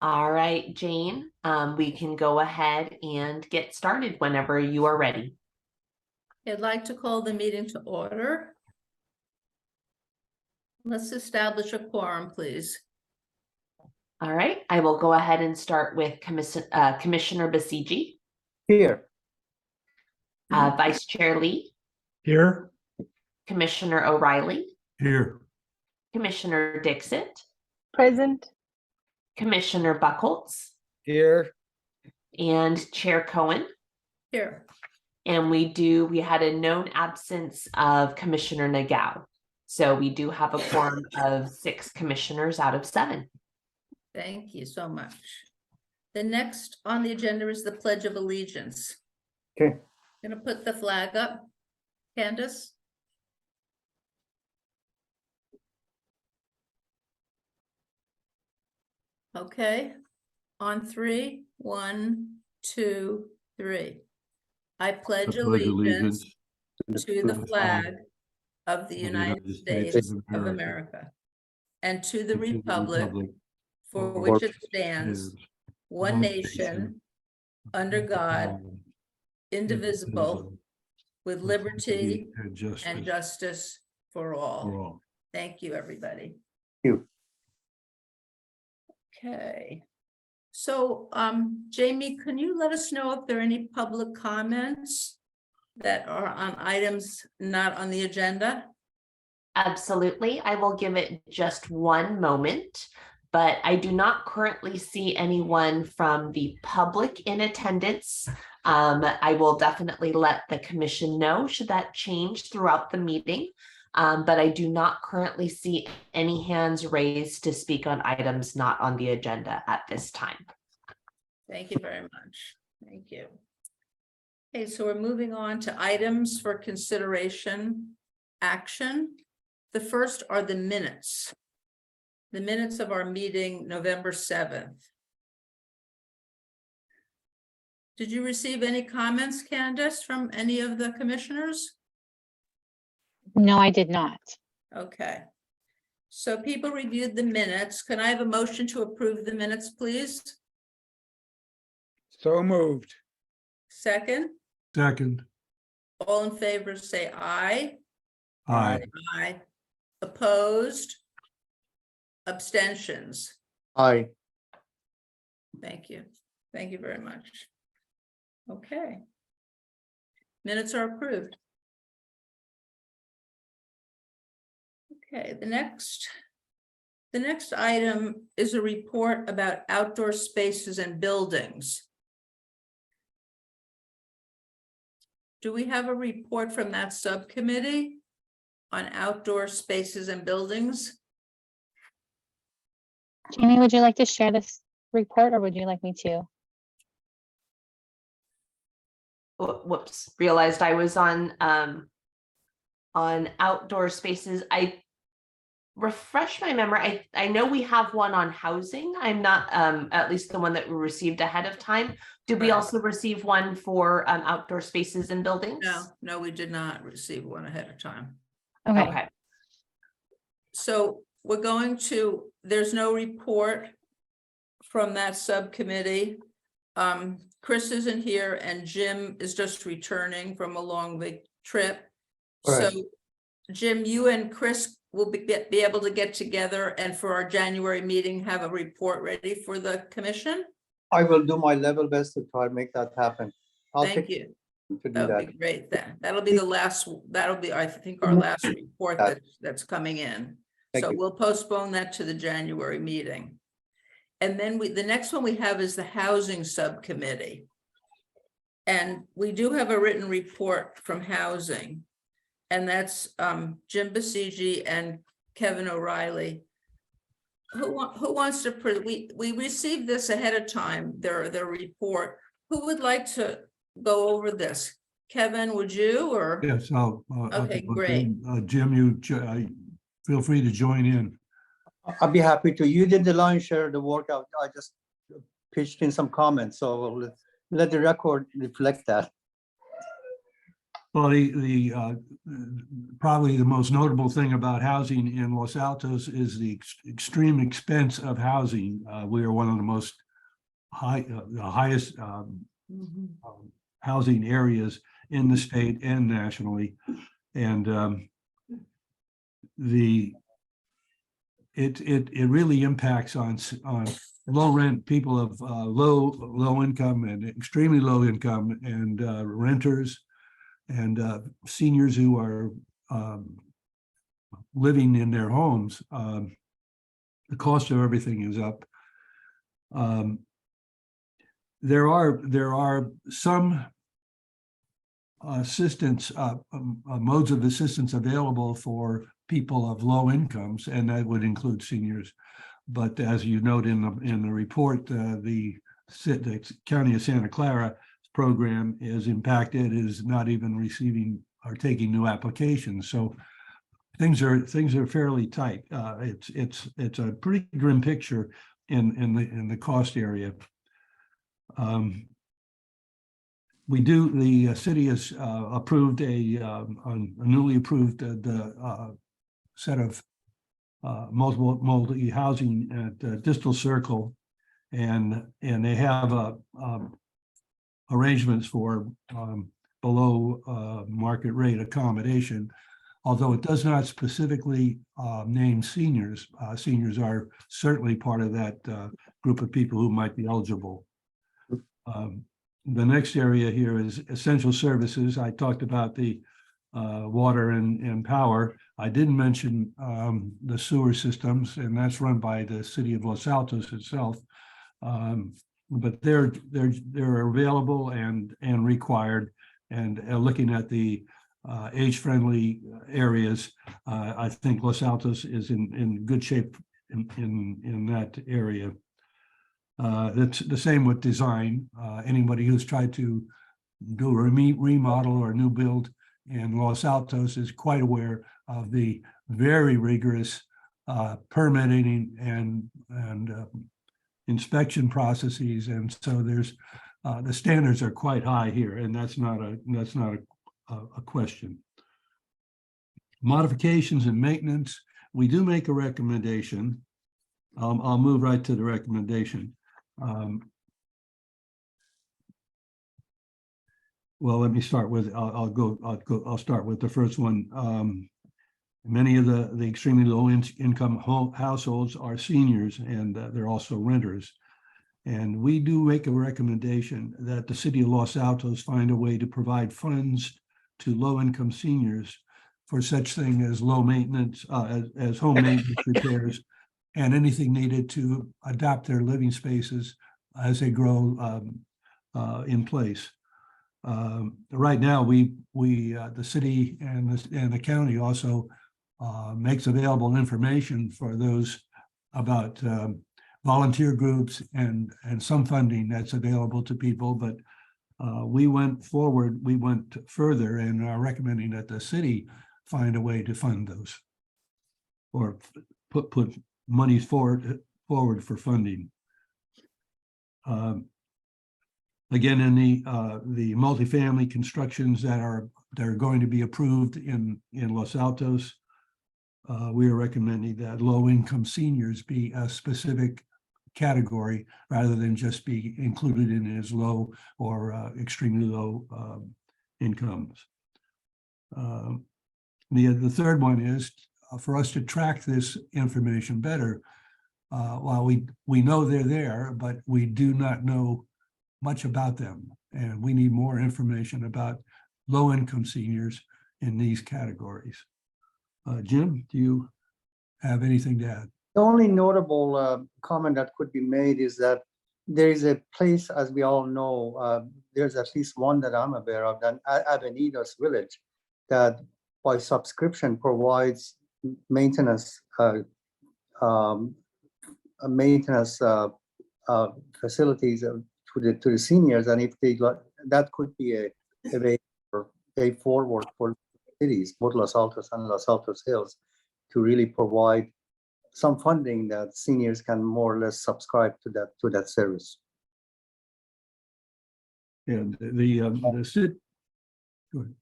All right, Jane, we can go ahead and get started whenever you are ready. I'd like to call the meeting to order. Let's establish a quorum, please. All right, I will go ahead and start with Commissioner Basigi, Here. Vice Chair Lee, Here. Commissioner O'Reilly, Here. Commissioner Dixit, Present. Commissioner Buckholz, Here. and Chair Cohen. Here. And we had a known absence of Commissioner Nagao. So we do have a quorum of 6 commissioners out of 7. Thank you so much. The next on the agenda is the Pledge of Allegiance. Okay. Gonna put the flag up, Candace? Okay, on 3, 1, 2, 3. I pledge allegiance to the flag of the United States of America and to the republic for which it stands, one nation, under God, indivisible, with liberty and justice for all. Thank you, everybody. Thank you. Okay. So, Jamie, can you let us know if there are any public comments that are on items not on the agenda? Absolutely. I will give it just one moment, but I do not currently see anyone from the public in attendance. I will definitely let the commission know should that change throughout the meeting. But I do not currently see any hands raised to speak on items not on the agenda at this time. Thank you very much. Thank you. Okay, so we're moving on to items for consideration, action. The first are the minutes. The minutes of our meeting, November 7th. Did you receive any comments, Candace, from any of the commissioners? No, I did not. Okay. So people reviewed the minutes. Can I have a motion to approve the minutes, please? So moved. Second, Second. all in favor, say aye. Aye. Aye. Opposed? Abstentions? Aye. Thank you. Thank you very much. Okay. Minutes are approved. Okay, the next item is a report about outdoor spaces and buildings. Do we have a report from that subcommittee on outdoor spaces and buildings? Jamie, would you like to share this report or would you like me to? Whoops, realized I was on outdoor spaces. I refresh my memory. I know we have one on housing. I'm not at least the one that we received ahead of time. Did we Right. also receive one for outdoor spaces and buildings? No, we did not receive one ahead of time. Okay, Okay. So we're going to, there's no report from that subcommittee. Chris isn't here and Jim is just returning from a long big trip. Right. So Jim, you and Chris will be able to get together and for our January meeting, have a report ready for the commission? I will do my level best to try to make that happen. I'll Thank take you. to do That that. would be great then. That'll be the last, that'll be, I think, our last report that's coming in. Thank So you. we'll postpone that to the January meeting. And then the next one we have is the Housing Subcommittee. And we do have a written report from Housing. And that's Jim Basigi and Kevin O'Reilly. Who wants to, we received this ahead of time, their report. Who would like to go over this? Kevin, would you, or? Yes, I'll. Okay, great. Jim, you feel free to join in. I'll be happy to. You did the lion's share of the work. I just pitched in some comments, so let the record reflect that. Well, probably the most notable thing about housing in Los Altos is the extreme expense of housing. We are one of the most the highest housing areas in the state and nationally. And it really impacts on low rent people of low income and extremely low income, and renters and seniors who are living in their homes. The cost of everything is up. There are some assistance, modes of assistance available for people of low incomes, and that would include seniors. But as you note in the report, the County of Santa Clara program is impacted, is not even receiving or taking new applications. So things are fairly tight. It's a pretty grim picture in the cost area. The city has approved a newly approved set of multi-housing at Distal Circle, and they have arrangements for below market rate accommodation, although it does not specifically name seniors. Seniors are certainly part of that group of people who might be eligible. The next area here is essential services. I talked about the water and power. I didn't mention the sewer systems, and that's run by the city of Los Altos itself. But they're available and required. And looking at the age-friendly areas, I think Los Altos is in good shape in that area. It's the same with design. Anybody who's tried to do a remodel or a new build in Los Altos is quite aware of the very rigorous permitting and inspection processes, and so there's the standards are quite high here, and that's not a question. Modifications and maintenance, we do make a recommendation. I'll move right to the recommendation. Well, let me start with, I'll start with the first one. Many of the extremely low income households are seniors, and they're also renters. And we do make a recommendation that the city of Los Altos find a way to provide funds to low income seniors for such thing as low maintenance, as home maintenance repairs, and anything needed to adapt their living spaces as they grow in place. Right now, the city and the county also makes available information for those about volunteer groups and some funding that's available to people. But we went further and are recommending that the city find a way to fund those, or put monies forward for funding. Again, in the multifamily constructions that are going to be approved in Los Altos, we are recommending that low-income seniors be a specific category rather than just be included in as low or extremely low incomes. The third one is for us to track this information better. While we know they're there, but we do not know much about them, and we need more information about low-income seniors in these categories. Jim, do you have anything to add? The only notable comment that could be made is that there is a place, as we all know, there's at least one that I'm aware of, that Avenidas Village, that by subscription provides maintenance facilities to the seniors, and if they that could be a way forward for cities, both Los Altos and Los Altos Hills, to really provide some funding that seniors can more or less subscribe to that service. And the city. Go ahead.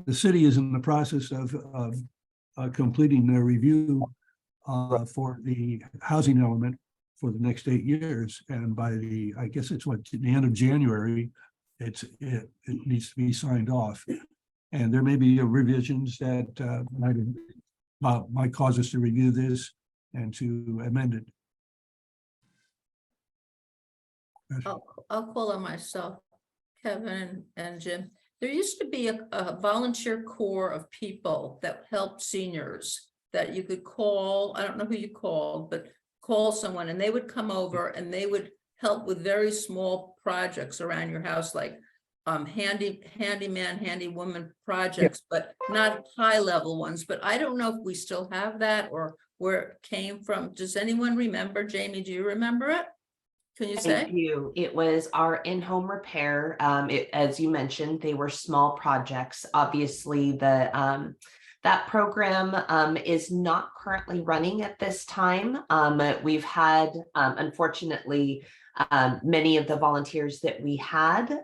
the city is in the process of completing their review for the housing element for the next 8 years. And by I guess it's the end of January, it needs to be signed off. And there may be revisions that might cause us to review this and to amend it. I'll call on myself, Kevin and Jim. There used to be a volunteer corps of people that helped seniors that you could call. I don't know who you called, but call someone and they would come over and they would help with very small projects around your house, like handyman, handywoman projects, but not high level ones. But I don't know if we still have that or where it came from. Does anyone remember? Jamie, do you remember it? Can you I say? do. It was our in-home repair. As you mentioned, they were small projects. Obviously, that program is not currently running at this time. We've had, unfortunately, many of the volunteers that we had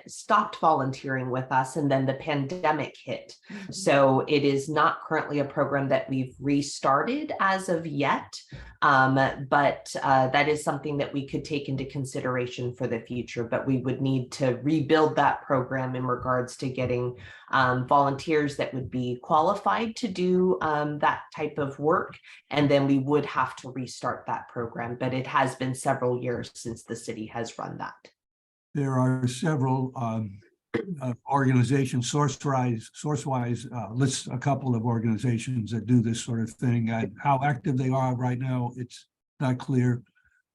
stopped volunteering with us, and then the pandemic hit. So it is not currently a program that we've restarted as of yet, but that is something that we could take into consideration for the future. But we would need to rebuild that program in regards to getting volunteers that would be qualified to do that type of work. And then we would have to restart that program. But it has been several years since the city has run that. There are several organizations, source-wise, lists a couple of organizations that do this sort of thing. How active they are right now, it's not clear.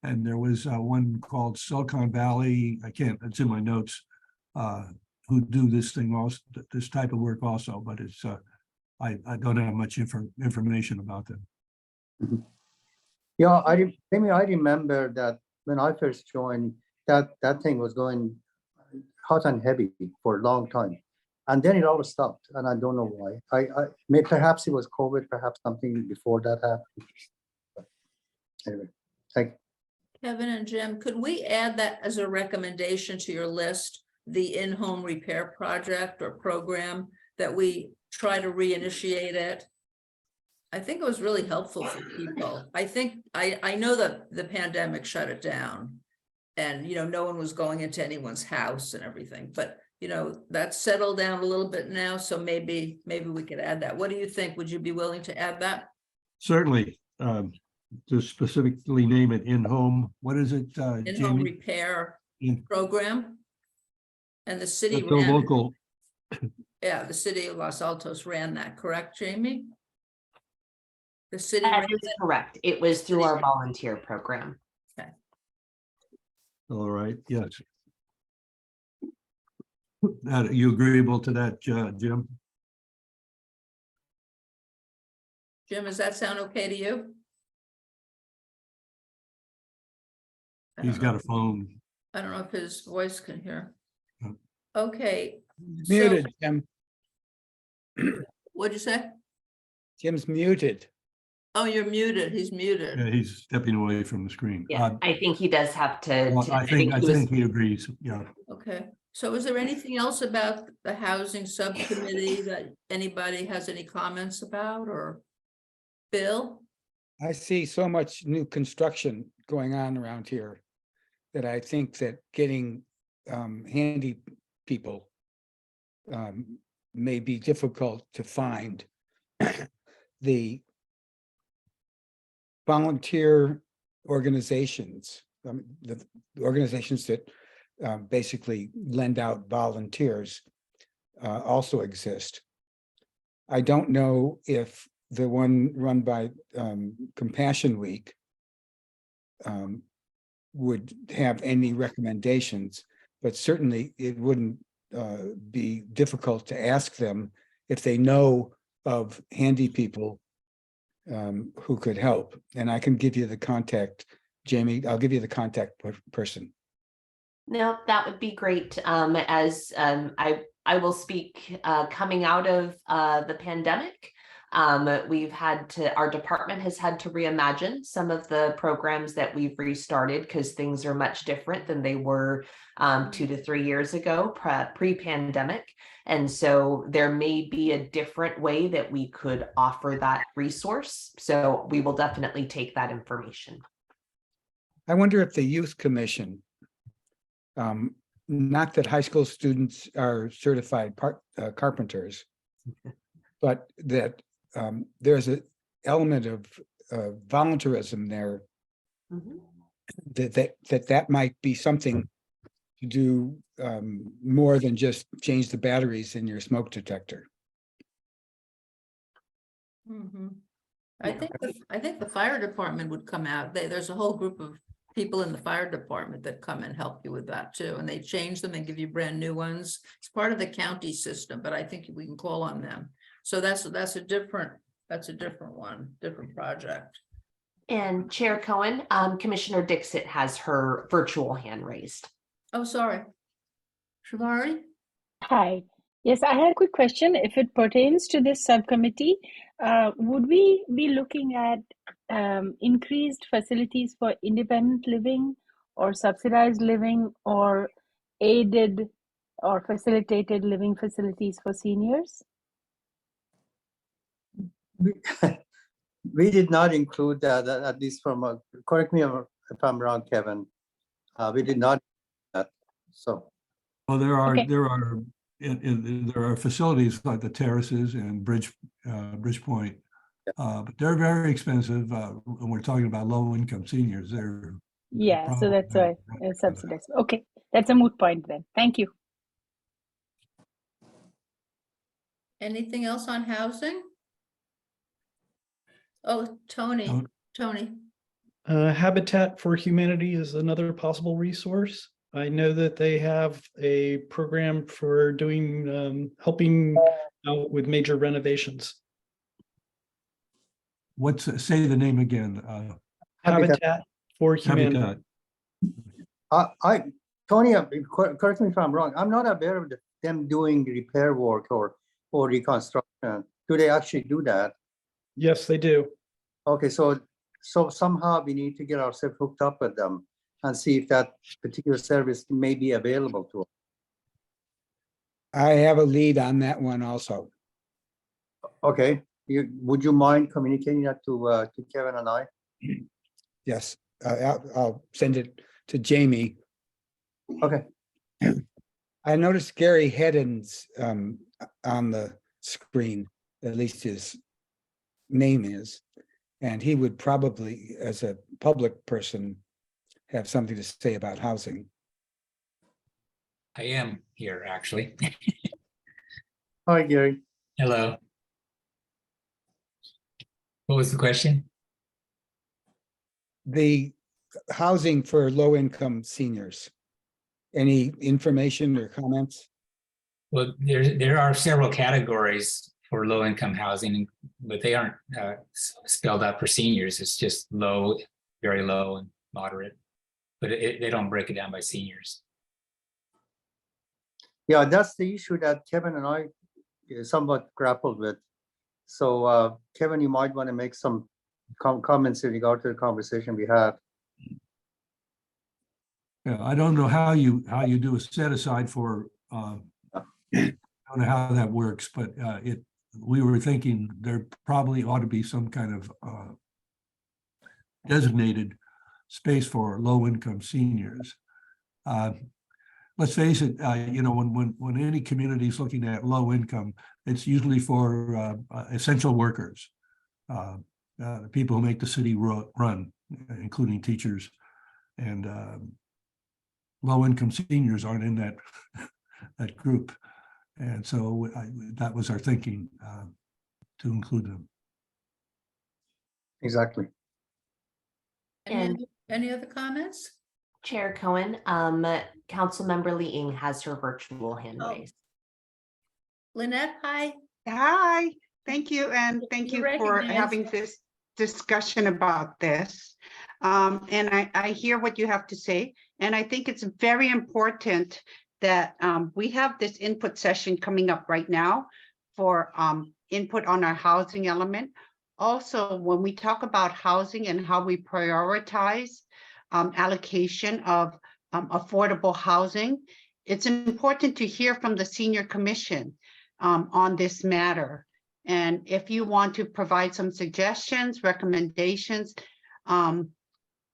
And there was one called Silicon Valley, it's in my notes, who do this thing also, this type of work also, but it's I don't have much information about them. Mhm. Yeah, I remember that when I first joined, that thing was going hot and heavy for a long time, and then it all stopped, and I don't know why. Perhaps it was COVID, perhaps something before that happened. But anyway, thank you. Kevin and Jim, could we add that as a recommendation to your list, the in-home repair project or program, that we try to reinitiate it? I think it was really helpful for people. I know that the pandemic shut it down and, no one was going into anyone's house and everything, but, that's settled down a little bit now. So maybe we could add that. What do you think? Would you be willing to add that? Certainly, to specifically name it in-home, what is it? In-home Jamie? repair In- program. And the city That's so ran it. local. Yeah, the city of Los Altos ran that, correct, Jamie? The city That ran is it. correct. It was through our volunteer program. All right, yes. You agreeable to that, Jim? Jim, does that sound okay to you? I He's don't got know. a phone. I don't know if his voice can hear. Oh. Okay. so- Muted, Jim. What'd you say? Jim's muted. Oh, you're muted. He's muted. Yeah, he's stepping away from the screen. Yeah, I think he does have to. Well, I think he was- he agrees, yeah. Okay, so is there anything else about the housing subcommittee that anybody has any comments about, or Bill? I see so much new construction going on around here that I think that getting handy people may be difficult to find. The volunteer organizations, the organizations that basically lend out volunteers also exist. I don't know if the one run by Compassion Week would have any recommendations, but certainly it wouldn't be difficult to ask them if they know of handy people who could help. And I can give you the contact, Jamie, I'll give you the contact person. No, that would be great. I will speak coming out of the pandemic. Our department has had to reimagine some of the programs that we've restarted because things are much different than they were 2 to 3 years ago, pre-pandemic. And so there may be a different way that we could offer that resource. So we will definitely take that information. I wonder if the youth commission, not that high school students are certified carpenters, but that there's an element of volunteerism there, Mhm. that might be something to do more than just change the batteries in your smoke detector. Mhm. I Yeah. think the fire department would come out. There's a whole group of people in the fire department that come and help you with that too. And they change them and give you brand new ones. It's part of the county system, but I think we can call on them. So that's a different one, different project. And Chair Cohen, Commissioner Dixit has her virtual hand raised. Oh, sorry. Shibari? Hi. Yes, I had a quick question. If it pertains to this subcommittee, would we be looking at increased facilities for independent living or subsidized living or aided or facilitated living facilities for seniors? We did not include that, at least from, correct me if I'm wrong, Kevin. We did not, so, Well, there are, Okay. there are facilities like the terraces and Bridgepoint. But they're very expensive. When we're talking about low income seniors, they're. Yeah, so that's why probably- subsidized. Okay, that's a moot point then. Thank you. Anything else on housing? Oh, No. Tony. Habitat for Humanity is another possible resource. I know that they have a program for doing, helping out with major renovations. Say the name again, Habitat for Humanity. Habitat. Tony, correct me if I'm wrong, I'm not aware of them doing repair work or reconstruction. Do they actually do that? Yes, they do. Okay, so somehow we need to get ourselves hooked up with them and see if that particular service may be available to us. I have a lead on that one also. Okay, would you mind communicating that to Kevin and I? Yes, I'll send it to Jamie. Okay, I noticed Gary Heddens on the screen, at least his name is, and he would probably, as a public person, have something to say about housing. I am here, actually. hi Gary. Hello. What was the question? The housing for low-income seniors. Any information or comments? Well, there are several categories for low-income housing, but they aren't spelled out for seniors. It's just low, very low, and moderate. But they don't break it down by seniors. Yeah, that's the issue that Kevin and I somewhat grappled with. So Kevin, you might want to make some comments in regard to the conversation we had. Yeah, I don't know how you do a set aside for, I don't know how that works, but we were thinking there probably ought to be some kind of designated space for low-income seniors. Let's face it, when any community is looking at low income, it's usually for essential workers, the people who make the city run, including teachers, and low-income seniors aren't in that group, and so that was our thinking, to include them. Exactly. Any other comments? Chair Cohen, Councilmember Lee Ing has her virtual hand Oh. raised. Lynette, hi. Hi, thank you, and thank You're you for recognized. having this discussion about this. And I hear what you have to say, and I think it's very important that we have this input session coming up right now for input on our housing element. Also, when we talk about housing and how we prioritize allocation of affordable housing, it's important to hear from the Senior Commission on this matter. And if you want to provide some suggestions, recommendations,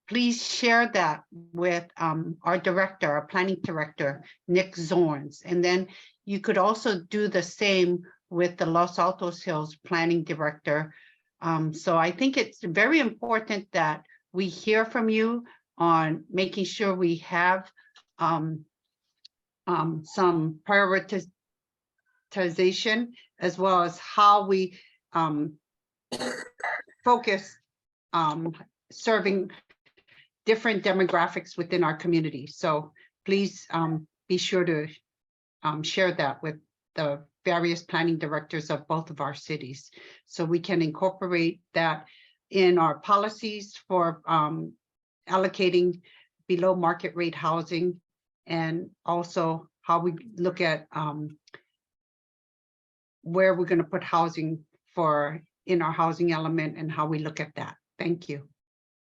please share that with our director, our planning director, Nick Zorns. And then you could also do the same with the Los Altos Hills Planning Director. So I think it's very important that we hear from you on making sure we have some prioritization, as well as how we focus serving different demographics within our community. So please be sure to share that with the various planning directors of both of our cities, so we can incorporate that in our policies for allocating below market rate housing, and also how we look at where we're going to put housing for in our housing element, and how we look at that. Thank you.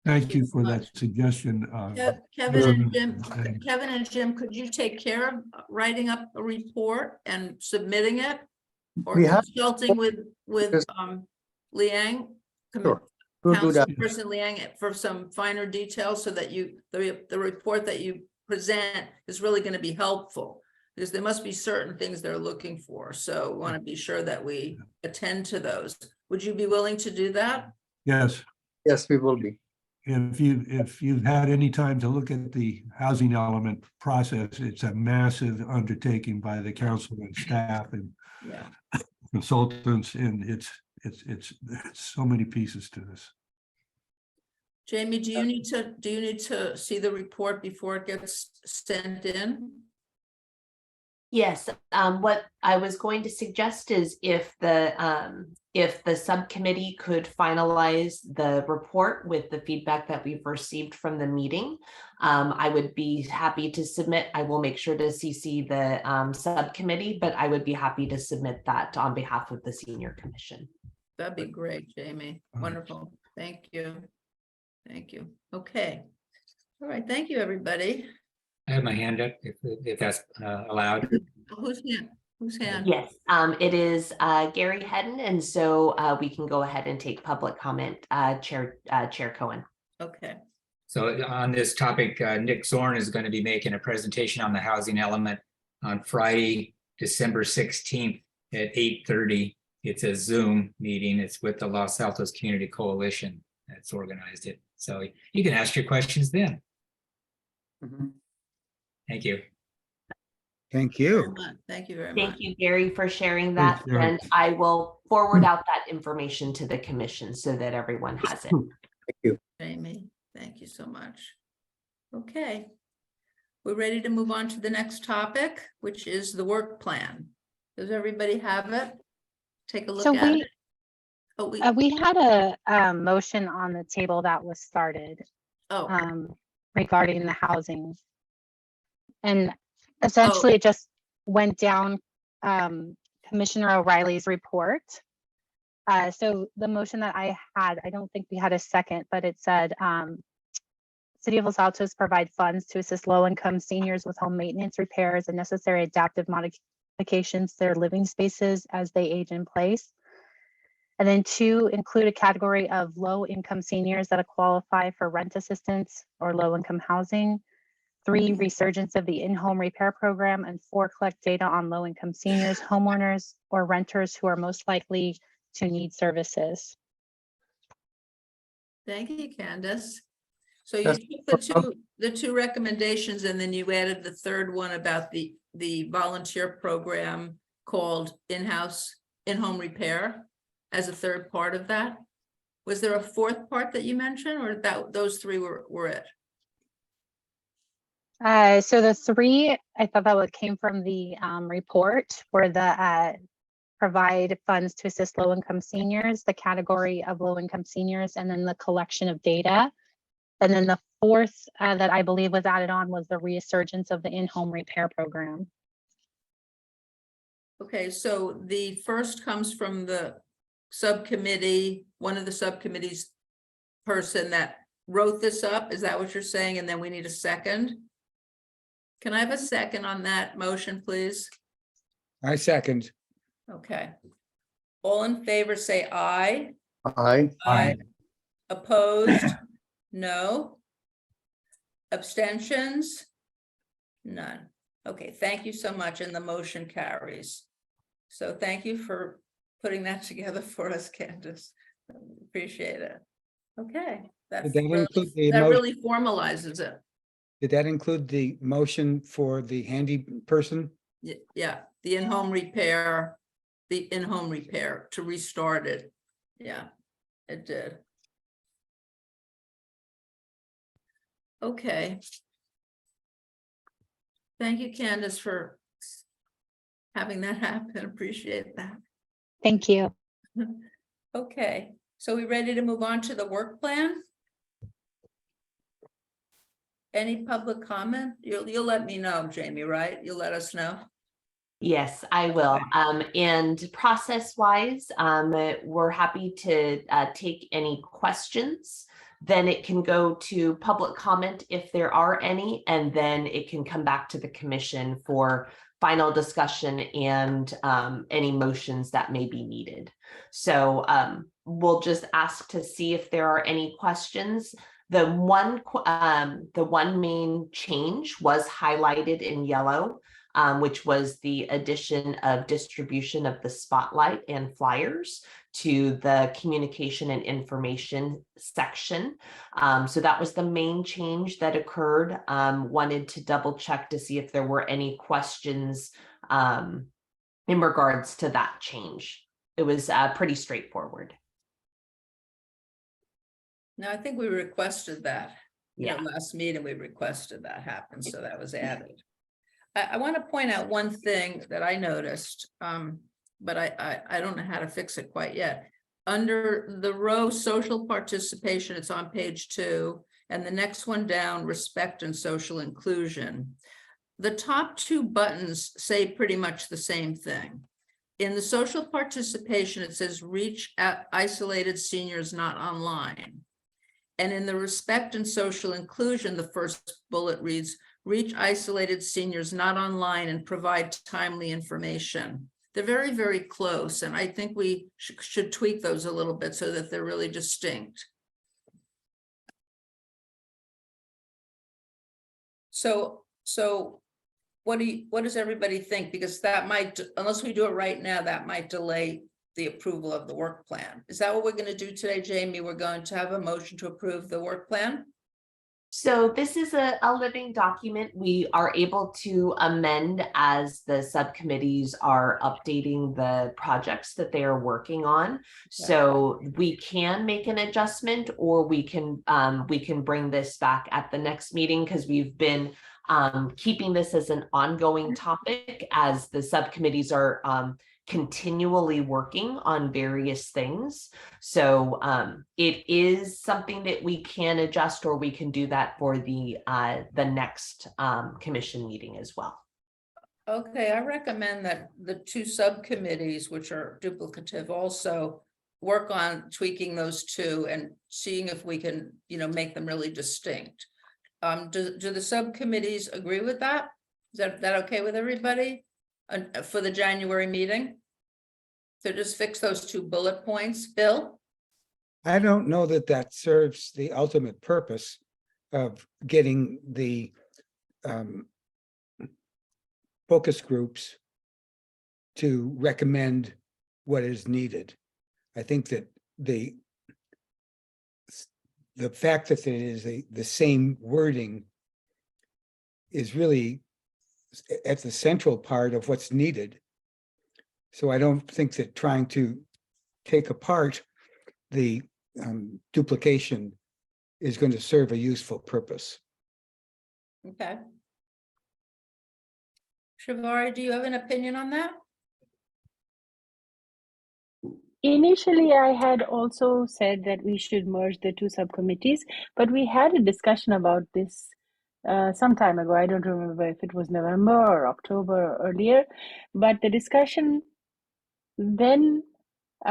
Thank you for much. that suggestion. Kevin and Jim, could you take care of writing up a report and submitting it? Or We have- consulting with Yes. Liang? Sure. We'll do that. Councilperson Liang, for some finer details, so that the report that you present is really going to be helpful. Because there must be certain things they're looking for. So we want to be sure that we attend to those. Would you be willing to do that? Yes, Yes, we will be. if you've had any time to look at the housing element process, it's a massive undertaking by the council and staff and Yeah. consultants, and it's so many pieces to this. Jamie, do you need to see the report before it gets sent in? Yes, what I was going to suggest is if the subcommittee could finalize the report with the feedback that we've received from the meeting, I would be happy to submit. I will make sure to CC the subcommittee, but I would be happy to submit that on behalf of the senior commission. That'd be great, Jamie. All right. Wonderful. Thank you. Thank you. Okay. All right. Thank you, everybody. I have my hand up if that's allowed. Whose hand? Whose hand? Yes, it is Gary Hedden, and so we can go ahead and take public comment, Chair Cohen. Okay. So on this topic, Nick Zorn is going to be making a presentation on the housing element on Friday, December 16th at 8:30. It's a Zoom meeting. It's with the Los Altos Community Coalition that's organized it. So you can ask your questions then. Mhm. Thank you. Thank you. Thank you very much. Thank you, Gary, for sharing that, Thanks, Gary. and I will forward out that information to the commission so that everyone has it. Thank you. Jamie, thank you so much. Okay. We're ready to move on to the next topic, which is the work plan. Does everybody have it? Take a look So at we, it. Oh, we had a motion on the table that was started oh, regarding the housing. And essentially it just went down Commissioner O'Reilly's report. So the motion that I had, I don't think we had a second, but it said, City of Los Altos provide funds to assist low-income seniors with home maintenance, repairs, and necessary adaptive modifications to their living spaces as they age in place. And then 2, include a category of low-income seniors that qualify for rent assistance or low-income housing. 3, resurgence of the in-home repair program. And 4, collect data on low-income seniors, homeowners, or renters who are most likely to need services. thank you, Candace. So you That's- took the two recommendations, and then you added the third one about the volunteer program called in-home repair as a third part of that. Was there a fourth part that you mentioned, or that those 3 were it? So the 3, I thought that what came from the report, were the provide funds to assist low-income seniors, the category of low-income seniors, and then the collection of data. And then the 4th that I believe was added on was the resurgence of the in-home repair program. Okay, so the first comes from the subcommittee, one of the subcommittee's person that wrote this up. Is that what you're saying? And then we need a second? Can I have a second on that motion, please? I second. Okay. All in favor, say aye. Aye. Aye. Opposed? No. Abstentions? None. Okay, thank you so much, and the motion carries. So thank you for putting that together for us, Candace. Appreciate it. Okay. Did that include the That motion? really formalizes it. Did that include the motion for the handy person? Yeah, the in-home repair, to restart it. Yeah, it did. Okay. Thank you, Candace, for having that happen. Appreciate that. Thank you. Okay, so we ready to move on to the work plan? Any public comment? You'll let me know, Jamie, right? You'll let us know. Yes, I will. And process wise, we're happy to take any questions. Then it can go to public comment if there are any, and then it can come back to the commission for final discussion and any motions that may be needed. So we'll just ask to see if there are any questions. The one main change was highlighted in yellow, which was the addition of distribution of the spotlight and flyers to the communication and information section. So that was the main change that occurred. Wanted to double check to see if there were any questions in regards to that change. It was pretty straightforward. No, I think we requested that. Yeah. Last meeting, we requested that happen, so that was added. I want to point out one thing that I noticed, but I don't know how to fix it quite yet. Under the row social participation, it's on page 2, and the next one down, respect and social inclusion. The top 2 buttons say pretty much the same thing. In the social participation, it says reach out isolated seniors not online. And in the respect and social inclusion, the first bullet reads, reach isolated seniors not online and provide timely information. They're very, very close, and I think we should tweak those a little bit so that they're really distinct. So what does everybody think? Because that might, unless we do it right now, that might delay the approval of the work plan. Is that what we're going to do today, Jamie? We're going to have a motion to approve the work plan? So this is a living document. We are able to amend as the subcommittees are updating the projects that they are working on. So we can make an adjustment, or we can bring this back at the next meeting, because we've been keeping this as an ongoing topic as the subcommittees are continually working on various things. So it is something that we can adjust, or we can do that for the next commission meeting as well. Okay, I recommend that the 2 subcommittees, which are duplicative, also work on tweaking those 2 and seeing if we can, make them really distinct. Do the subcommittees agree with that? Is that okay with everybody for the January meeting? So just fix those 2 bullet points, Bill? I don't know that that serves the ultimate purpose of getting the focus groups to recommend what is needed. I think that the fact that it is the same wording is really at the central part of what's needed. So I don't think that trying to take apart the duplication is going to serve a useful purpose. Okay. Shivari, do you have an opinion on that? Initially, I had also said that we should merge the 2 subcommittees, but we had a discussion about this some time ago. I don't remember if it was November or October or earlier, but the discussion then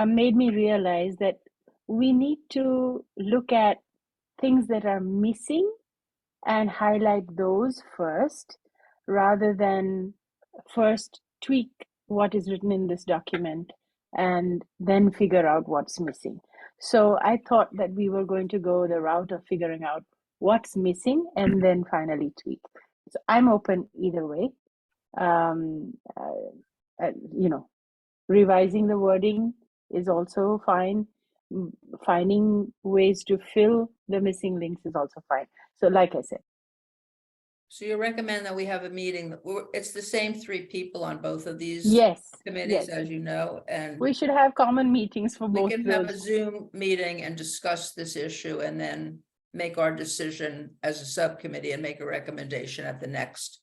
made me realize that we need to look at things that are missing and highlight those first, rather than first tweak what is written in this document and then figure out what's missing. So I thought that we were going to go the route of figuring out what's missing and then finally tweak. So I'm open either way. You know, revising the wording is also fine. Finding ways to fill the missing links is also fine. So like I said, So you recommend that we have a meeting, it's the same 3 people on both of these yes, committees, yes, as you know, and we should have common meetings for we both can have a those. Zoom meeting and discuss this issue and then make our decision as a subcommittee and make a recommendation at the next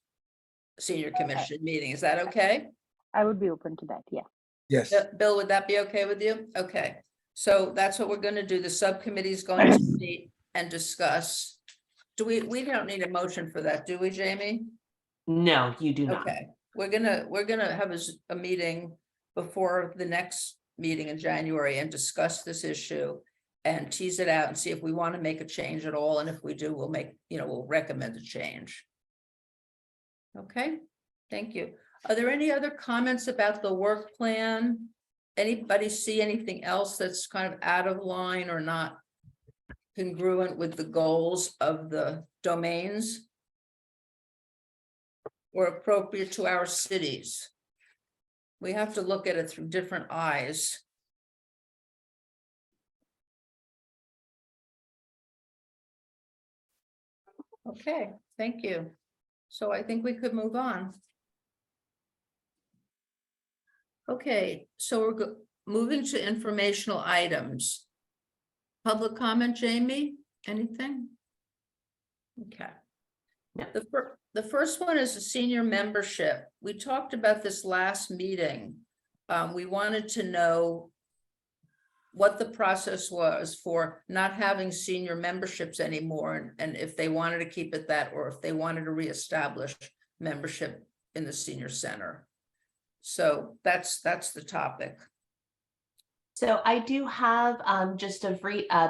senior commission meeting. Is that okay? I would be open to that, yeah. Yes, Bill, would that be okay with you? Okay, so that's what we're gonna do. The subcommittee is going to meet and discuss. Do we don't need a motion for that, do we, Jamie? No, you do not. Okay, we're gonna have a meeting before the next meeting in January and discuss this issue and tease it out and see if we want to make a change at all, and if we do, we'll make, we'll recommend a change. Okay, thank you. Are there any other comments about the work plan? Anybody see anything else that's kind of out of line or not congruent with the goals of the domains? Or appropriate to our cities? We have to look at it through different eyes. Okay, thank you. So I think we could move on. Okay, so we're moving to informational items. Public comment, Jamie, anything? Okay. No. The first one is a senior membership. We talked about this last meeting. We wanted to know what the process was for not having senior memberships anymore, and if they wanted to keep it that, or if they wanted to reestablish membership in the senior center. So that's the topic. So I do have just a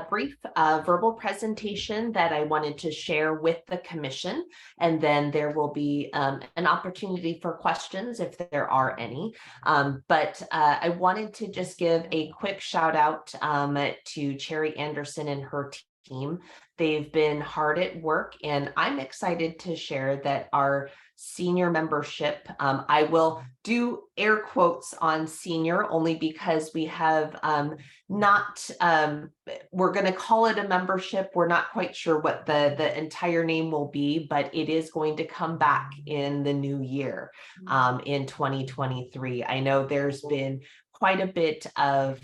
brief verbal presentation that I wanted to share with the commission, and then there will be an opportunity for questions if there are any. But I wanted to just give a quick shout out to Cherry Anderson and her team. They've been hard at work, and I'm excited to share that our senior membership, I will do air quotes on senior only because we have not, we're going to call it a membership. We're not quite sure what the entire name will be, but it is going to come back in the new year, in 2023. I know there's been quite a bit of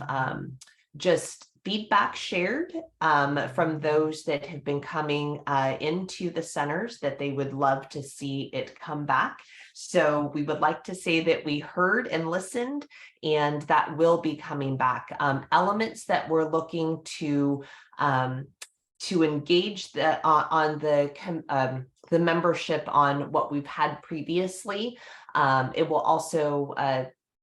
just feedback shared from those that have been coming into the centers that they would love to see it come back. So we would like to say that we heard and listened, and that will be coming back. Elements that we're looking to engage on the membership on what we've had previously. It will also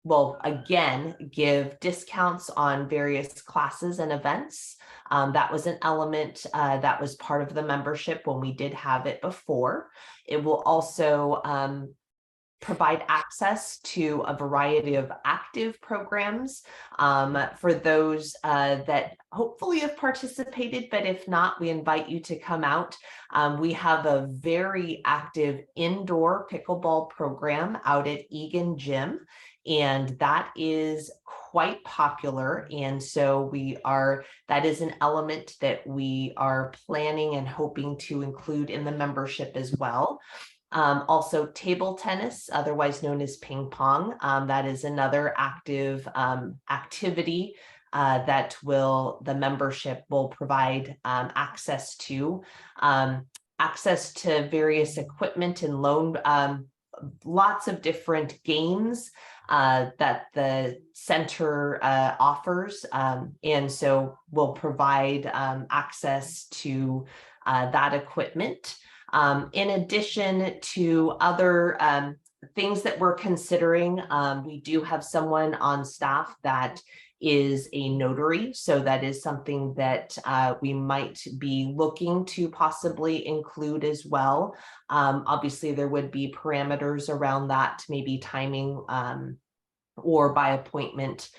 will again give discounts on various classes and events. That was an element that was part of the membership when we did have it before. It will also provide access to a variety of active programs for those that hopefully have participated, but if not, we invite you to come out. We have a very active indoor pickleball program out at Egan Gym, and that is quite popular. And so that is an element that we are planning and hoping to include in the membership as well. Also table tennis, otherwise known as ping pong. That is another active activity that the membership will provide access to. Access to various equipment and loan, lots of different games that the center offers. And so we'll provide access to that equipment. In addition to other things that we're considering, we do have someone on staff that is a notary. So that is something that we might be looking to possibly include as well. Obviously, there would be parameters around that, maybe timing or by appointment,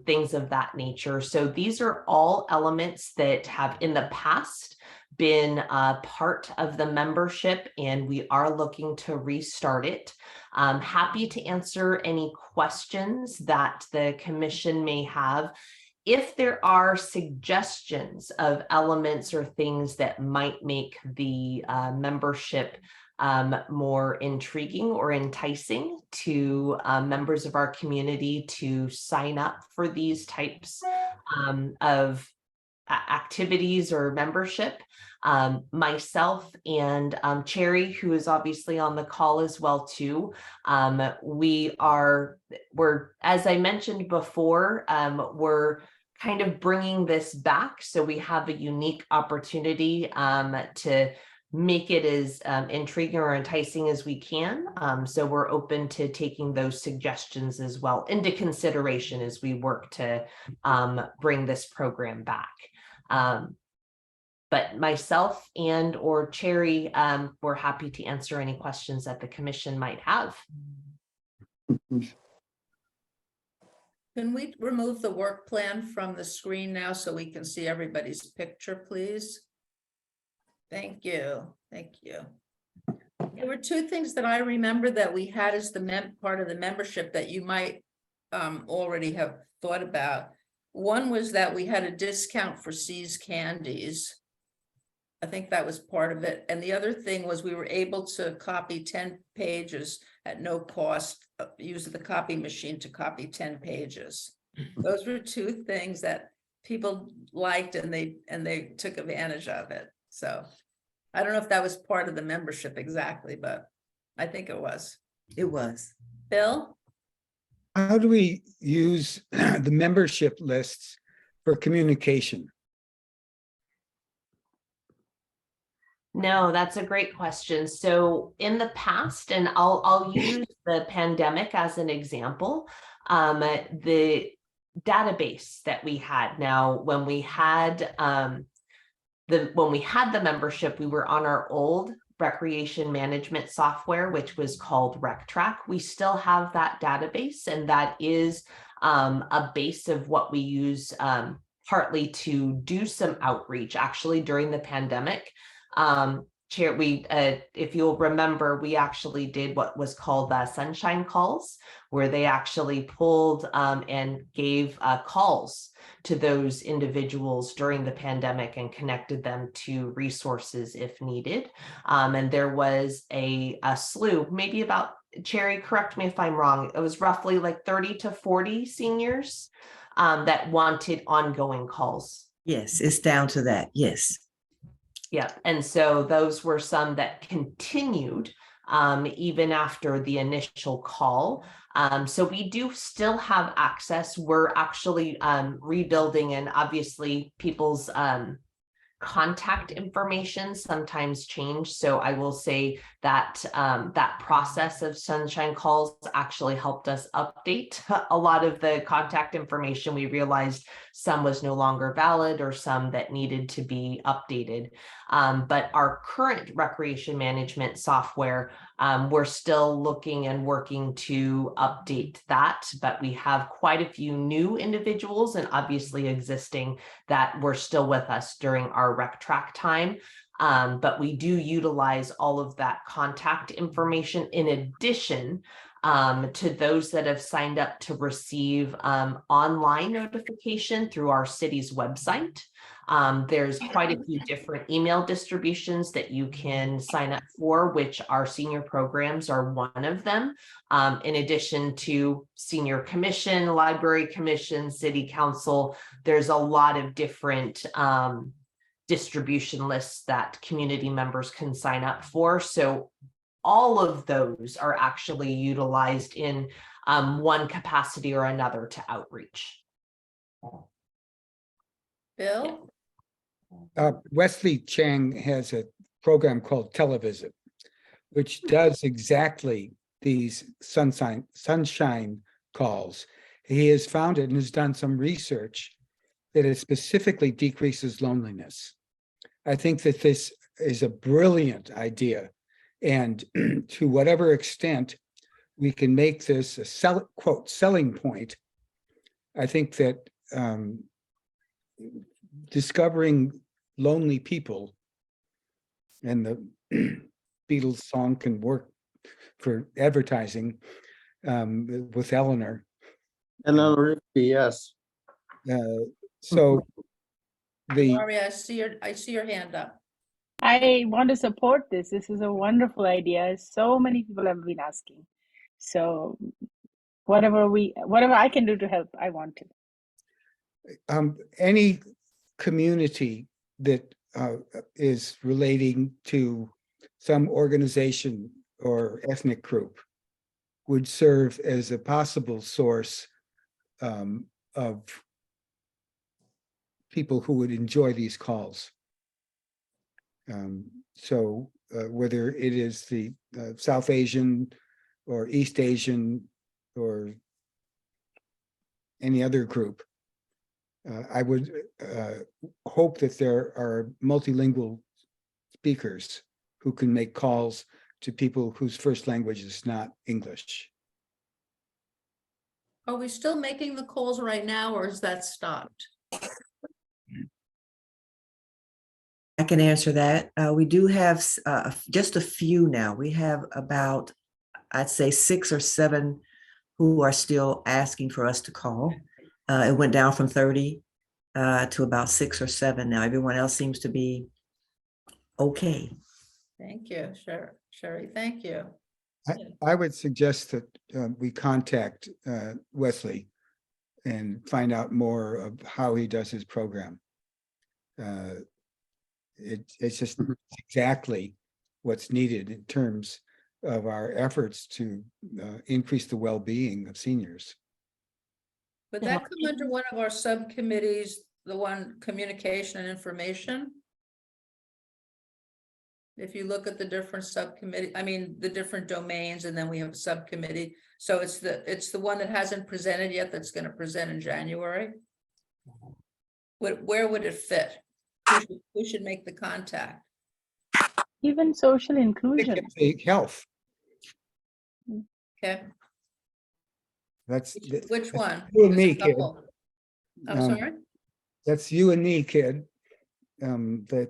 things of that nature. So these are all elements that have in the past been a part of the membership, and we are looking to restart it. I'm happy to answer any questions that the commission may have. If there are suggestions of elements or things that might make the membership more intriguing or enticing to members of our community to sign up for these types of activities or membership, myself and Cherry, who is obviously on the call as well too, we're, as I mentioned before, we're kind of bringing this back, so we have a unique opportunity to make it as intriguing or enticing as we can. So we're open to taking those suggestions as well into consideration as we work to bring this program back. But myself and or Cherry, we're happy to answer any questions that the commission might have. Can we remove the work plan from the screen now so we can see everybody's picture, please? Thank you. Thank you. There were two things that I remember that we had as the part of the membership that you might already have thought about. One was that we had a discount for See's Candies. I think that was part of it. And the other thing was we were able to copy 10 pages at no cost, use the copy machine to copy 10 pages. Those were two things that people liked and they took advantage of it. So I don't know if that was part of the membership exactly, but I think it was. It was. Bill? How do we use the membership lists for communication? No, that's a great question. So in the past, and I'll use the pandemic as an example, the database that we had now, when we had the membership, we were on our old recreation management software, which was called RecTrack. We still have that database, and that is a base of what we use partly to do some outreach actually during the pandemic. If you'll remember, we actually did what was called sunshine calls, where they actually pulled and gave calls to those individuals during the pandemic and connected them to resources if needed. And there was a slew, maybe about, Cherry, correct me if I'm wrong, it was roughly like 30 to 40 seniors that wanted ongoing calls. Yes, it's down to that. Yes. Yeah, and so those were some that continued even after the initial call. So we do still have access. We're actually rebuilding, and obviously people's contact information sometimes change. So I will say that that process of sunshine calls actually helped us update a lot of the contact information. We realized some was no longer valid or some that needed to be updated. But our current recreation management software, we're still looking and working to update that, but we have quite a few new individuals and obviously existing that were still with us during our RecTrack time. But we do utilize all of that contact information in addition to those that have signed up to receive online notification through our city's website. There's quite a few different email distributions that you can sign up for, which our senior programs are one of them. In addition to senior commission, library commission, city council, there's a lot of different distribution lists that community members can sign up for. So all of those are actually utilized in one capacity or another to outreach. Bill? Wesley Chang has a program called Televisit, which does exactly these sunshine calls. He has found it and has done some research that it specifically decreases loneliness. I think that this is a brilliant idea. And to whatever extent we can make this a selling point. I think that discovering lonely people, and the Beatles song can work for advertising with Eleanor. And yes. So the Laurie, I see your hand up. I want to support this. This is a wonderful idea. So many people have been asking. So whatever I can do to help, I want to. any community that is relating to some organization or ethnic group would serve as a possible source of people who would enjoy these calls. So whether it is the South Asian or East Asian or any other group, I would hope that there are multilingual speakers who can make calls to people whose first language is not English. Are we still making the calls right now, or is that stopped? I can answer that. We do have just a few now. We have about, I'd say 6 or 7 who are still asking for us to call. It went down from 30 to about 6 or 7 now. Everyone else seems to be okay. Thank you, Sherry, thank you. I would suggest that we contact Wesley and find out more of how he does his program. It's just exactly what's needed in terms of our efforts to increase the well-being of seniors. Would that come under one of our subcommittees, the one communication and information? If you look at the different subcommittee, I mean, the different domains, and then we have a subcommittee. So it's the one that hasn't presented yet that's going to present in January. Where would it fit? Who should make the contact? Even social inclusion. Health. Okay, That's which one? you and There's a me, kid. couple. I'm Um, sorry? That's you and me, kid. The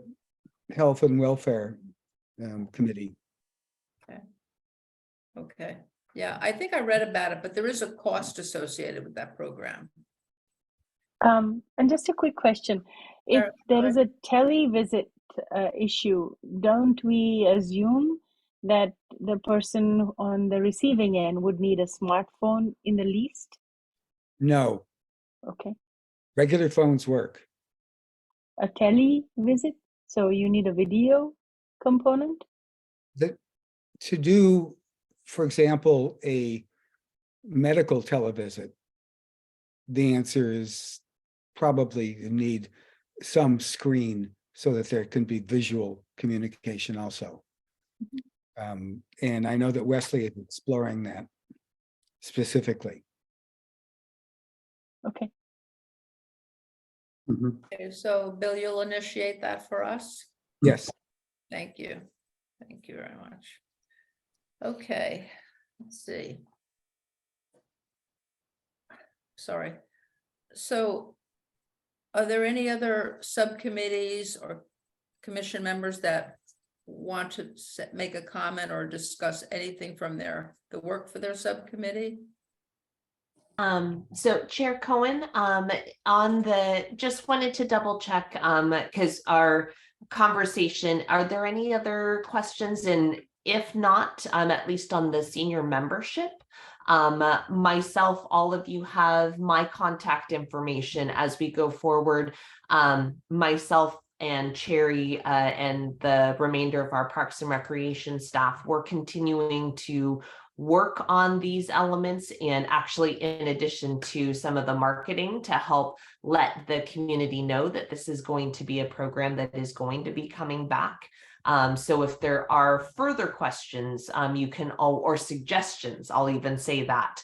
Health and Welfare Committee. Okay, yeah, I think I read about it, but there is a cost associated with that program. And just a quick question. If Sure, there go is a televisit issue, don't we assume that the person on the receiving end would need a smartphone in the least? No, Okay. regular phones work. A televisit, so you need a video component? To do, for example, a medical televisit, the answer is probably you need some screen so that there can be visual communication also. And I know that Wesley is exploring that specifically. Okay. Okay, so Bill, you'll initiate that for us? Yes. Thank you. Thank you very much. Okay, let's see. Sorry. So are there any other subcommittees or commission members that want to make a comment or discuss anything from the work for their subcommittee? So Chair Cohen, just wanted to double check, because our conversation, are there any other questions? And if not, at least on the senior membership, myself, all of you have my contact information as we go forward. Myself and Cherry and the remainder of our Parks and Recreation staff, we're continuing to work on these elements, and actually in addition to some of the marketing to help let the community know that this is going to be a program that is going to be coming back. So if there are further questions, you can or suggestions, I'll even say that,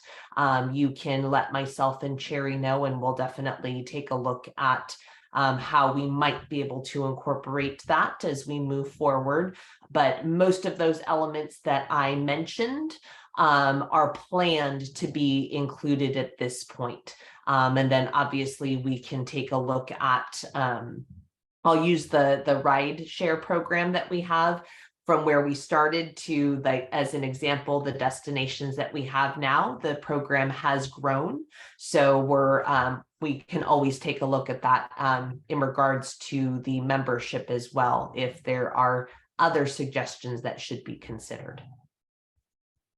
you can let myself and Cherry know, and we'll definitely take a look at how we might be able to incorporate that as we move forward. But most of those elements that I mentioned are planned to be included at this point. And then obviously we can take a look at, I'll use the ride share program that we have from where we started to, like, as an example, the destinations that we have now, the program has grown. So we can always take a look at that in regards to the membership as well, if there are other suggestions that should be considered.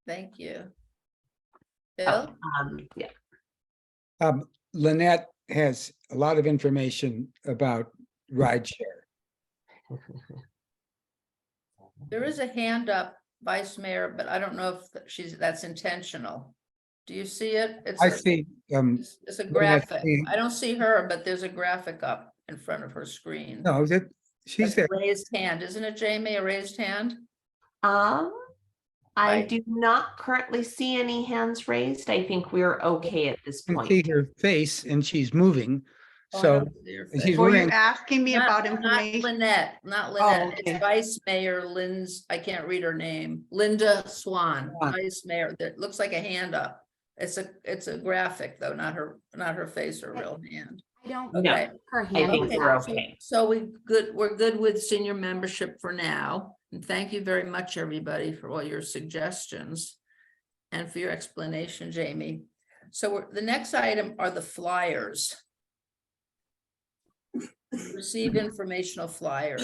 Thank you. Bill? Yeah. Lynette has a lot of information about rideshare. There is a hand up, Vice Mayor, but I don't know if that's intentional. Do you see it? I see, It's a Lynette, graphic. I don't see her, but there's a graphic up in front of her screen. no, she's That's there. a raised hand, isn't it, Jamie? A raised hand? I Right. do not currently see any hands raised. I think we're okay at this You can point. see her face and she's moving. Oh, I So don't see her she's face. Were you wearing, asking me about Not information? Lynette, not Oh, Lynette. okay. It's Vice Mayor I can't read her name. Linda Swan, Swan. Vice Mayor. That looks like a hand up. It's a graphic though, not her face or real hand. I don't No, Okay. her I hand. think Okay, we're so- okay. So we're good with senior membership for now. And thank you very much, everybody, for all your suggestions and for your explanation, Jamie. So the next item are the flyers. Receive informational flyers.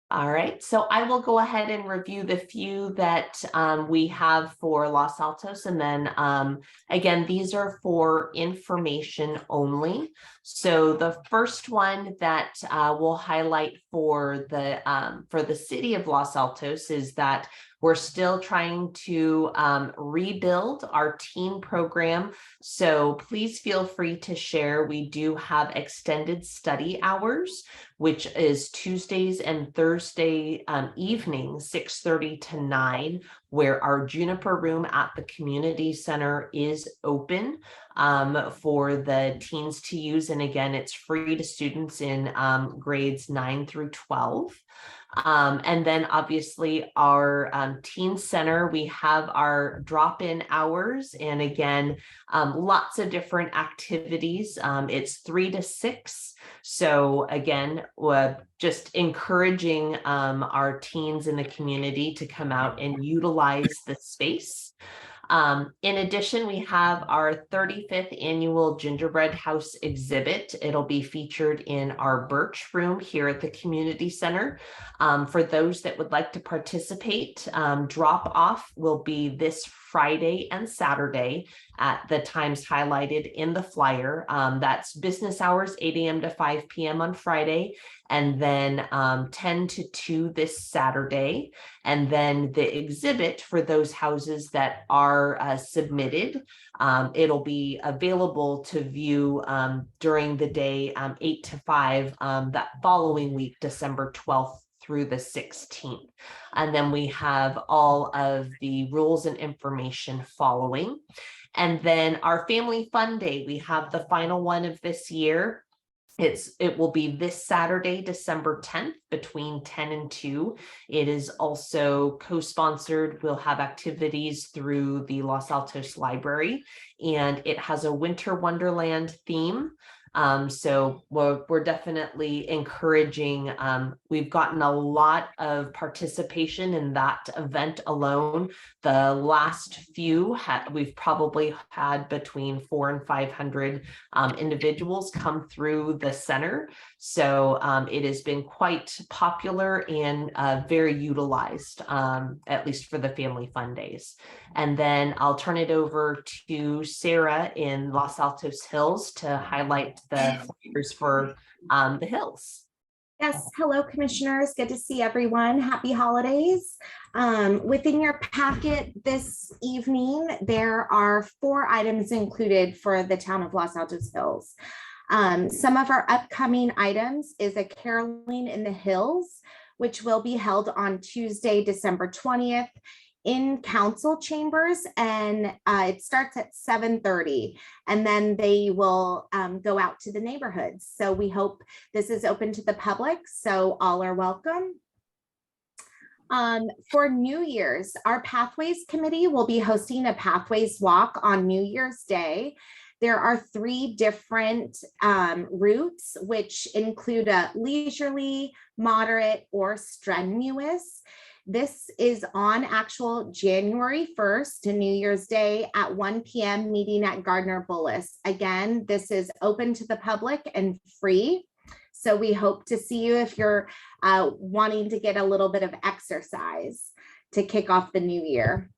All right, so I will go ahead and review the few that we have for Los Altos, and then again, these are for information only. So the first one that we'll highlight for the city of Los Altos is that we're still trying to rebuild our teen program. So please feel free to share. We do have extended study hours, which is Tuesdays and Thursday evenings, 6:30 to 9, where our Juniper room at the community center is open for the teens to use. And again, it's free to students in grades 9 through 12. And then obviously our teen center, we have our drop-in hours, and again, lots of different activities. It's 3 to 6. So again, just encouraging our teens in the community to come out and utilize the space. In addition, we have our 35th annual Gingerbread House exhibit. It'll be featured in our Birch room here at the community center. For those that would like to participate, drop off will be this Friday and Saturday at the times highlighted in the flyer. That's business hours, 8 a.m. to 5 p.m. on Friday, and then 10 to 2 this Saturday. And then the exhibit for those houses that are submitted, it'll be available to view during the day, 8 to 5, that following week, December 12th through the 16th. And then we have all of the rules and information following. And then our Family Fun Day, we have the final one of this year. It will be this Saturday, December 10th, between 10 and 2. It is also co-sponsored. We'll have activities through the Los Altos Library, and it has a Winter Wonderland theme. So we're definitely encouraging. We've gotten a lot of participation in that event alone. The last few we've probably had between 400 and 500 individuals come through the center. So it has been quite popular and very utilized, at least for the Family Fun Days. And then I'll turn it over to Sarah in Los Altos Hills to highlight the flyers for the Hills. Yes, hello, commissioners. Good to see everyone. Happy holidays. Within your packet this evening, there are 4 items included for the town of Los Altos Hills. Some of our upcoming items is a caroling in the hills, which will be held on Tuesday, December 20th in council chambers, and it starts at 7:30, and then they will go out to the neighborhoods. So we hope this is open to the public, so all are welcome. For New Year's, our Pathways Committee will be hosting a Pathways Walk on New Year's Day. There are 3 different routes, which include a leisurely, moderate, or strenuous. This is on actual January 1st to New Year's Day at 1 p.m. meeting at Gardner Bullis. Again, this is open to the public and free. So we hope to see you if you're wanting to get a little bit of exercise to kick off the new year.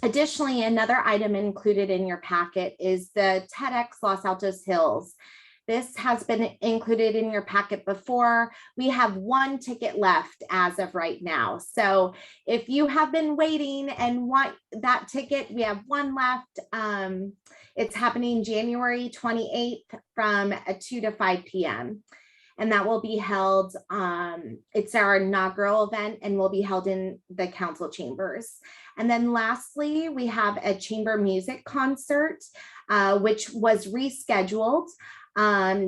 Additionally, another item included in your packet is the TEDx Los Altos Hills. This has been included in your packet before. We have 1 ticket left as of right now. So if you have been waiting and want that ticket, we have 1 left. It's happening January 28th from 2 to 5 p.m. And that will be held, it's our inaugural event and will be held in the council chambers. And then lastly, we have a chamber music concert, which was rescheduled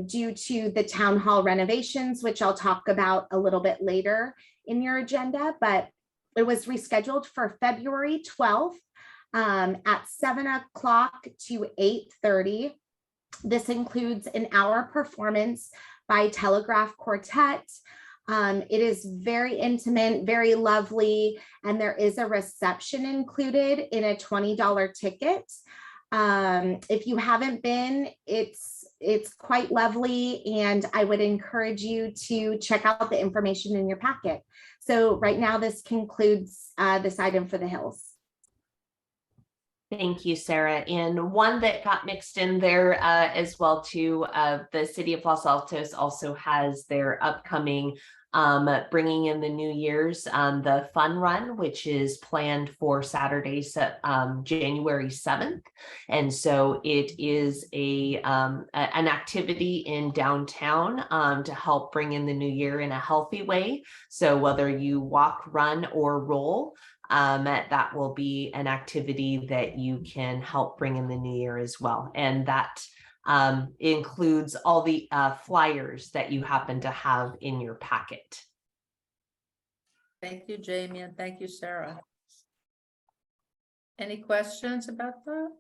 due to the town hall renovations, which I'll talk about a little bit later in your agenda, but it was rescheduled for February 12th at 7 o'clock to 8:30. This includes an hour performance by Telegraph Quartet. It is very intimate, very lovely, and there is a reception included in a $20 ticket. If you haven't been, it's quite lovely, and I would encourage you to check out the information in your packet. So right now, this concludes this item for the Hills. Thank you, Sarah. And one that got mixed in there as well too, the city of Los Altos also has their upcoming bringing in the New Year's, the fun run, which is planned for Saturday, January 7th. And so it is an activity in downtown to help bring in the new year in a healthy way. So whether you walk, run, or roll, that will be an activity that you can help bring in the new year as well. And that includes all the flyers that you happen to have in your packet. Thank you, Jamie, and thank you, Sarah. Any questions about that?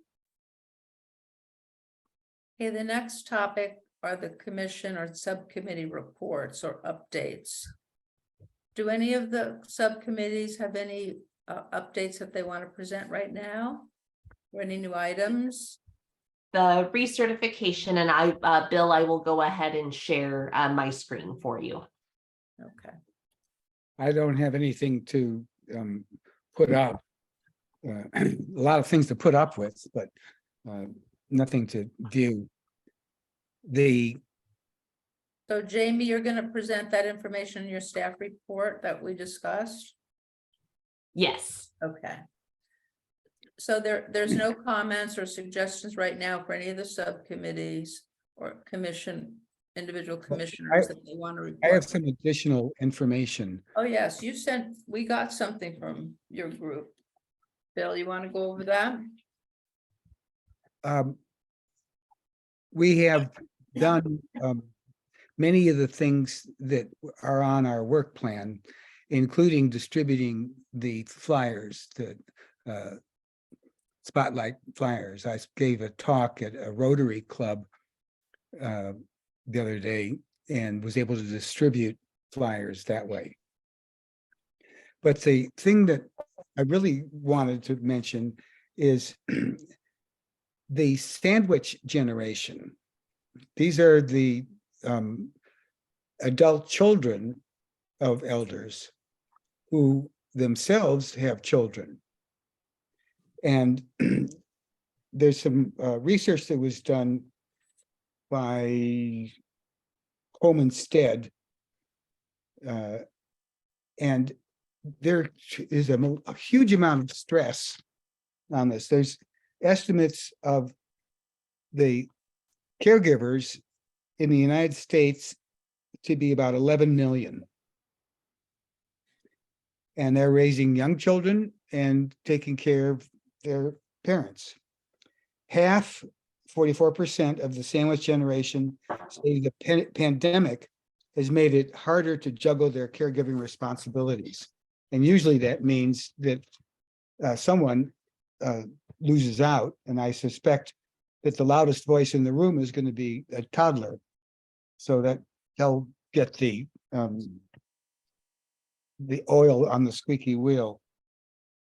Okay, the next topic are the commission or subcommittee reports or updates. Do any of the subcommittees have any updates that they want to present right now? Or any new items? The recertification, and Bill, I will go ahead and share my screen for you. Okay. I don't have anything to put up. A lot of things to put up with, but nothing to view. So Jamie, you're going to present that information in your staff report that we discussed? Yes. Okay. So there's no comments or suggestions right now for any of the subcommittees or individual commissioners that they want to report. I have some additional information. Oh, yes, we got something from your group. Bill, you want to go over that? We have done many of the things that are on our work plan, including distributing the flyers, the spotlight flyers. I gave a talk at a Rotary Club the other day and was able to distribute flyers that way. But the thing that I really wanted to mention is the sandwich generation. These are the adult children of elders who themselves have children. And there's some research that was done by Coleman Stead, and there is a huge amount of stress on this. There's estimates of the caregivers in the United States to be about 11 million. And they're raising young children and taking care of their parents. Half, 44% of the sandwich generation say the pandemic has made it harder to juggle their caregiving responsibilities. And usually that means that someone loses out, and I suspect that the loudest voice in the room is going to be a toddler, so that they'll get the oil on the squeaky wheel.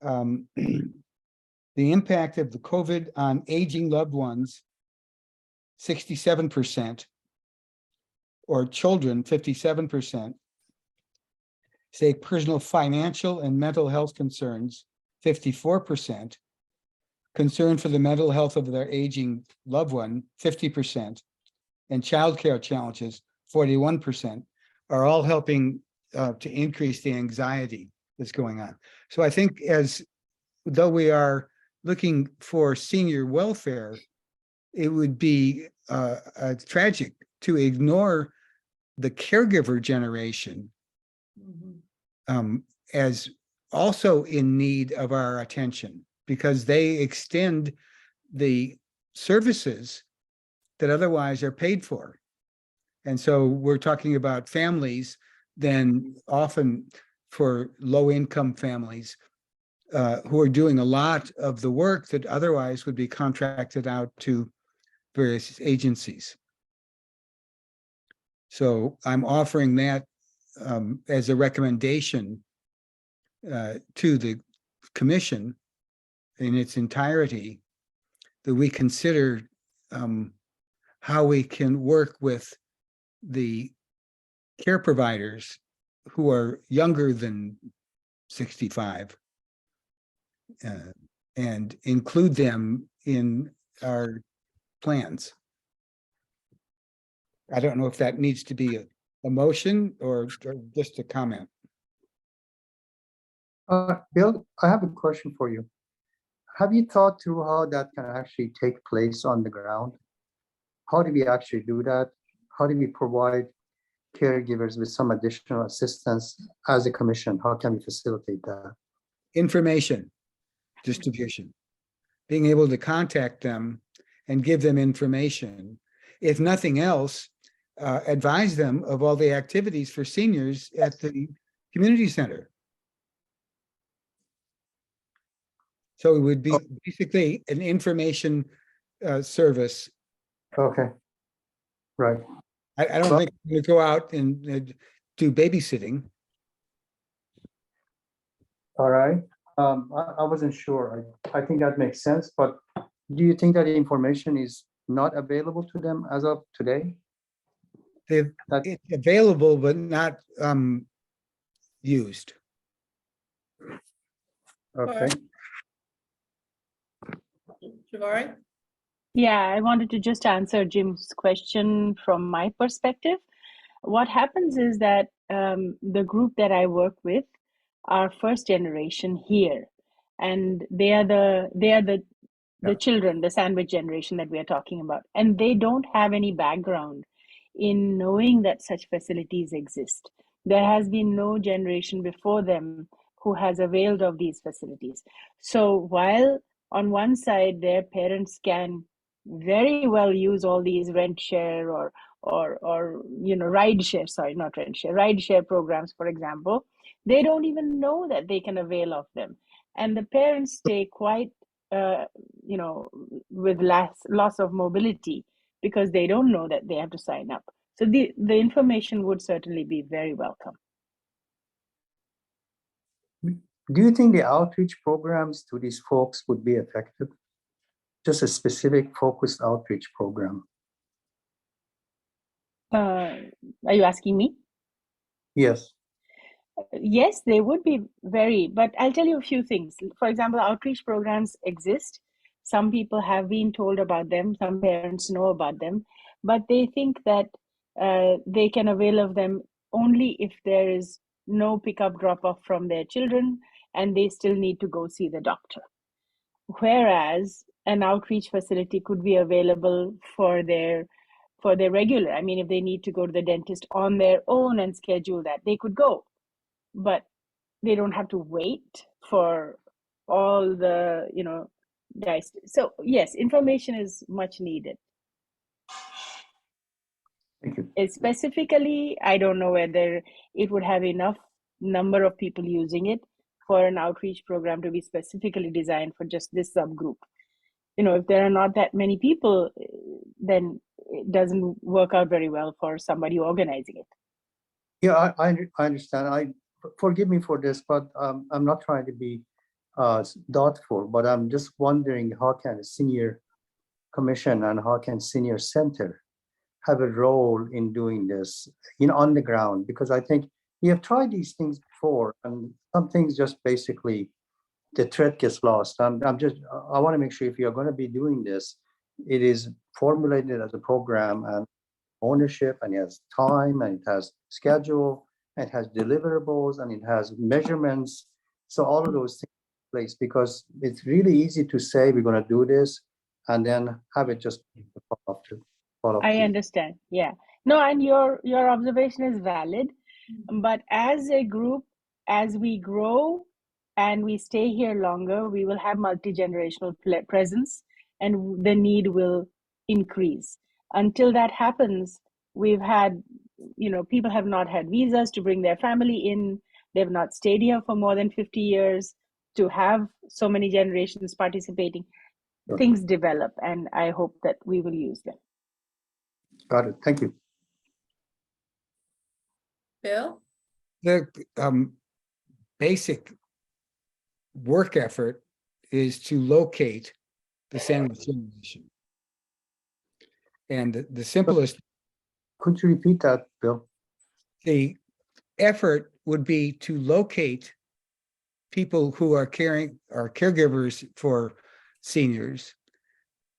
The impact of the COVID on aging loved ones, 67%, or children, 57%. Say personal financial and mental health concerns, 54%. Concern for the mental health of their aging loved one, 50%. And childcare challenges, 41%, are all helping to increase the anxiety that's going on. So I think though we are looking for senior welfare, it would be tragic to ignore the caregiver generation as also in need of our attention, because they extend the services that otherwise are paid for. And so we're talking about families, then often for low-income families who are doing a lot of the work that otherwise would be contracted out to various agencies. So I'm offering that as a recommendation to the commission in its entirety, that we consider how we can work with the care providers who are younger than 65 and include them in our plans. I don't know if that needs to be a motion or just a comment. Bill, I have a question for you. Have you thought through how that can actually take place on the ground? How do we actually do that? How do we provide caregivers with some additional assistance as a commission? How can we facilitate that? Information distribution, being able to contact them and give them information. If nothing else, advise them of all the activities for seniors at the community center. So it would be basically an information service. Okay. Right. I don't think we go out and do babysitting. All right. I wasn't sure. I think that makes sense, but do you think that information is not available to them as of today? It's available, but not used. Okay. Jabari? Yeah, I wanted to just answer Jim's question from my perspective. What happens is that the group that I work with are first generation here, and they are the children, the sandwich generation that we are talking about, and they don't have any background in knowing that such facilities exist. There has been no generation before them who has availed of these facilities. So while on one side their parents can very well use all these rent share or ride share, sorry, not rent share, ride share programs, for example, they don't even know that they can avail of them. And the parents stay quite, with loss of mobility because they don't know that they have to sign up. So the information would certainly be very welcome. Do you think the outreach programs to these folks would be effective? Just a specific focused outreach program? Are you asking me? Yes. Yes, they would be but I'll tell you a few things. For example, outreach programs exist. Some people have been told about them. Some parents know about them, but they think that they can avail of them only if there is no pickup drop off from their children and they still need to go see the doctor. Whereas an outreach facility could be available for their regular. I mean, if they need to go to the dentist on their own and schedule that, they could go, but they don't have to wait for all the, guys. So yes, information is much needed. Thank you. Specifically, I don't know whether it would have enough number of people using it for an outreach program to be specifically designed for just this subgroup. If there are not that many people, then it doesn't work out very well for somebody organizing it. Yeah, I understand. Forgive me for this, but I'm not trying to be doubtful, but I'm just wondering how can a senior commission and how can senior center have a role in doing this, on the ground? Because I think we have tried these things before, and some things just basically the thread gets lost. I want to make sure if you're going to be doing this, it is formulated as a program and ownership, and it has time, and it has schedule, and it has deliverables, and it has measurements. So all of those things in place, because it's really easy to say we're going to do this and then have it just fall off. I understand. Yeah. No, and your observation is valid. But as a group, as we grow and we stay here longer, we will have multi-generational presence, and the need will increase. Until that happens, we've had, people have not had visas to bring their family in. They've not stayed here for more than 50 years. To have so many generations participating, things develop, and I hope that we will use them. Got it. Thank you. Bill? The basic work effort is to locate the San Lucia Mission. And the simplest. Could you repeat that, Bill? The effort would be to locate people who are caregivers for seniors,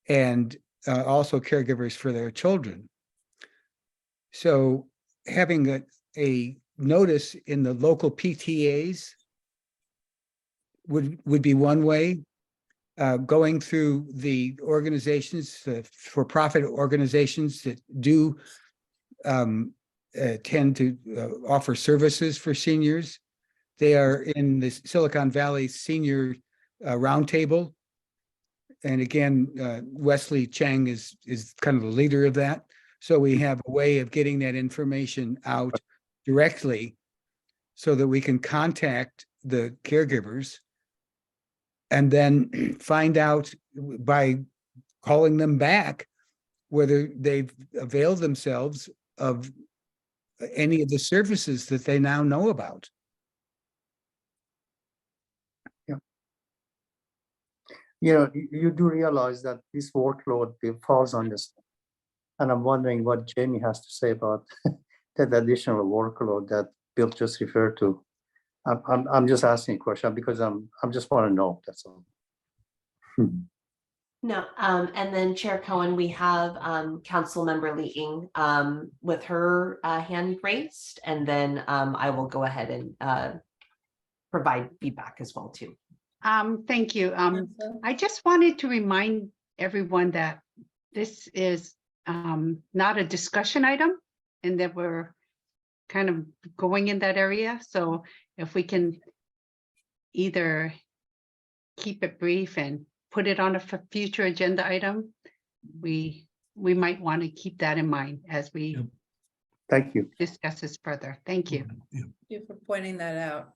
and also caregivers for their children. So having a notice in the local PTAs would be one way. Going through the organizations, for-profit organizations that do tend to offer services for seniors. They are in the Silicon Valley Senior Roundtable. And again, Wesley Chang is kind of the leader of that. So we have a way of getting that information out directly so that we can contact the caregivers and then find out by calling them back whether they've availed themselves of any of the services that they now know about. You do realize that this workload falls on this. And I'm wondering what Jamie has to say about that additional workload that Bill just referred to. I'm just asking a question because I'm just want to know, that's all. No, and then Chair Cohen, we have Councilmember Lee with her hand raised, and then I will go ahead and provide feedback as well too. Thank you. I just wanted to remind everyone that this is not a discussion item, and that we're kind of going in that area. So if we can either keep it brief and put it on a future agenda item, we might want to keep that in mind as we Thank you. discuss this further. Thank you. Thank you for pointing that out.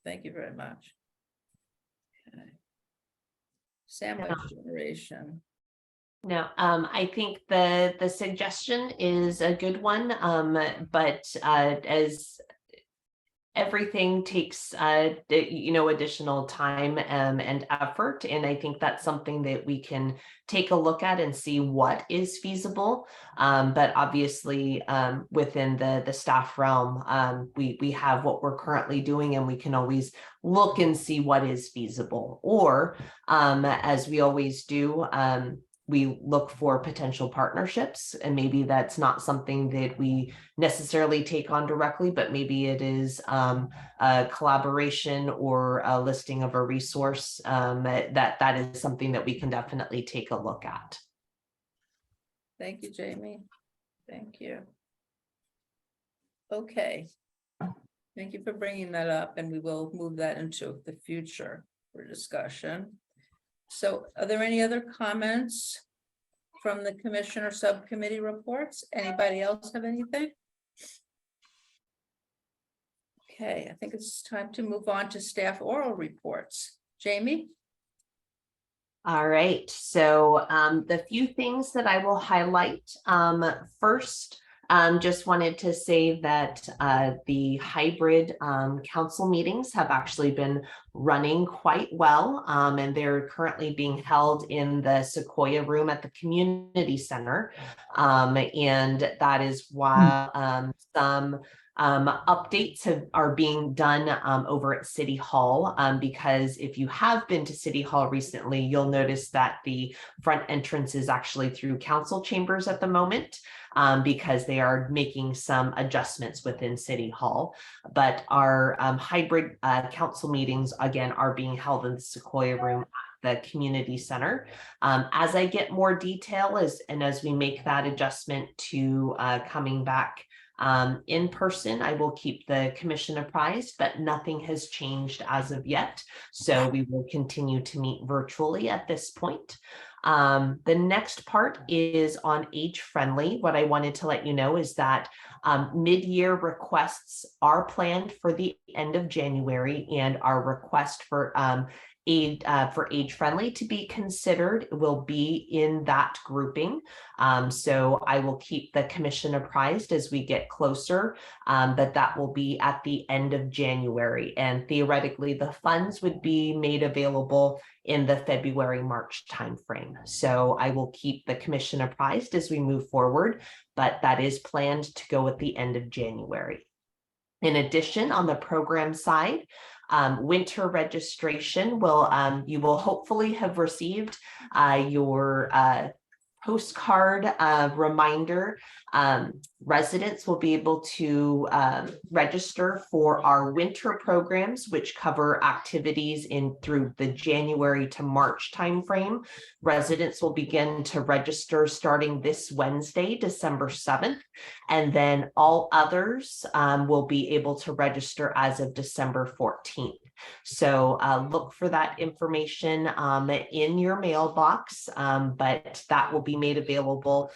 Thank you very much. Okay. Sandwich generation. No, I think the suggestion is a good one, but as everything takes additional time and effort, and I think that's something that we can take a look at and see what is feasible. But obviously, within the staff realm, we have what we're currently doing, and we can always look and see what is feasible. Or as we always do, we look for potential partnerships, and maybe that's not something that we necessarily take on directly, but maybe it is a collaboration or a listing of a resource that is something that we can definitely take a look at. Thank you, Jamie. Thank you. Okay. Thank you for bringing that up, and we will move that into the future for discussion. So are there any other comments from the commissioner subcommittee reports? Anybody else have anything? Okay, I think it's time to move on to staff oral reports. Jamie? All right, so the few things that I will highlight. First, just wanted to say that the hybrid council meetings have actually been running quite well, and they're currently being held in the Sequoia room at the community center. And that is why some updates are being done over at City Hall, because if you have been to City Hall recently, you'll notice that the front entrance is actually through council chambers at the moment, because they are making some adjustments within City Hall. But our hybrid council meetings, again, are being held in the Sequoia room at the community center. As I get more detail as we make that adjustment to coming back in person, I will keep the commission apprised, but nothing has changed as of yet. So we will continue to meet virtually at this point. The next part is on age friendly. What I wanted to let you know is that mid-year requests are planned for the end of January, and our request for age friendly to be considered will be in that grouping. So I will keep the commission apprised as we get closer, that will be at the end of January, and theoretically the funds would be made available in the February-March timeframe. So I will keep the commission apprised as we move forward, but that is planned to go at the end of January. In addition, on the program side, winter registration you will hopefully have received your postcard reminder. Residents will be able to register for our winter programs, which cover activities through the January to March timeframe. Residents will begin to register starting this Wednesday, December 7th, and then all others will be able to register as of December 14th. So look for that information in your mailbox, but that will be made available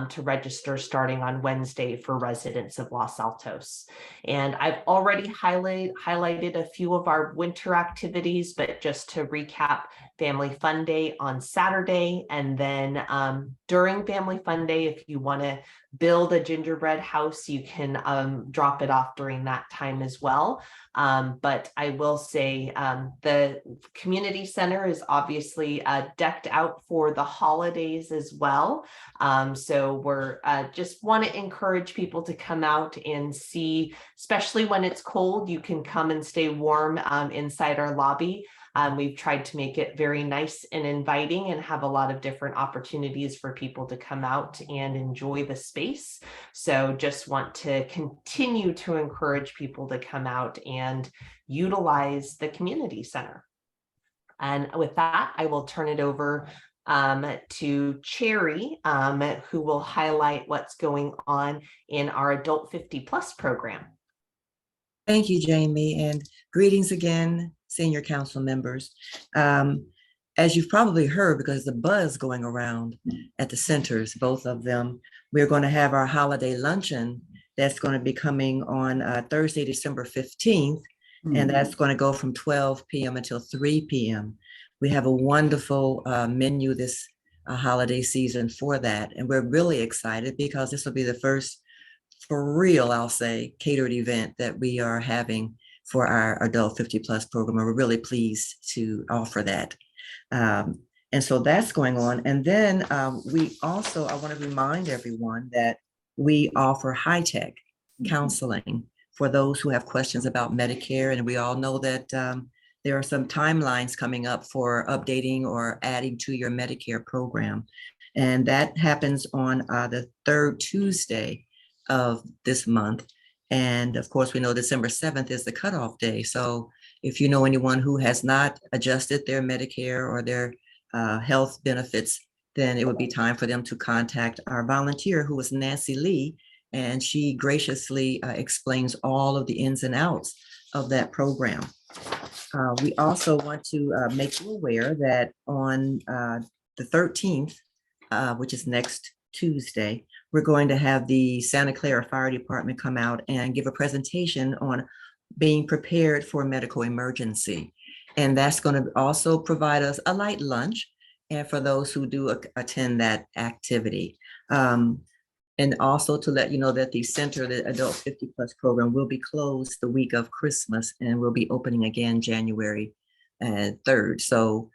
to register starting on Wednesday for residents of Los Altos. And I've already highlighted a few of our winter activities, but just to recap, Family Fun Day on Saturday, and then during Family Fun Day, if you want to build a gingerbread house, you can drop it off during that time as well. But I will say the community center is obviously decked out for the holidays as well. So we're just want to encourage people to come out and see, especially when it's cold, you can come and stay warm inside our lobby. We've tried to make it very nice and inviting and have a lot of different opportunities for people to come out and enjoy the space. So just want to continue to encourage people to come out and utilize the community center. And with that, I will turn it over to Cherry, who will highlight what's going on in our Adult 50+ program. Thank you, Jamie, and greetings again, senior council members. As you've probably heard, because the buzz going around at the centers, both of them, we're going to have our holiday luncheon that's going to be coming on Thursday, December 15th, and that's going to go from 12 p.m. until 3 p.m. We have a wonderful menu this holiday season for that, and we're really excited because this will be the first, for real, I'll say, catered event that we are having for our Adult 50+ program, and we're really pleased to offer that. And so that's going on. And then we also, I want to remind everyone that we offer high-tech counseling for those who have questions about Medicare. And we all know that there are some timelines coming up for updating or adding to your Medicare program. And that happens on the third Tuesday of this month. And of course, we know December 7th is the cutoff day. So if you know anyone who has not adjusted their Medicare or their health benefits, then it would be time for them to contact our volunteer, who is Nancy Lee, and she graciously explains all of the ins and outs of that program. We also want to make you aware that on the 13th, which is next Tuesday, we're going to have the Santa Clara Fire Department come out and give a presentation on being prepared for a medical emergency. And that's going to also provide us a light lunch, and for those who do attend that activity. And also to let you know that the Center, the Adult 50 Plus program, will be closed the week of Christmas and will be opening again January 3rd. So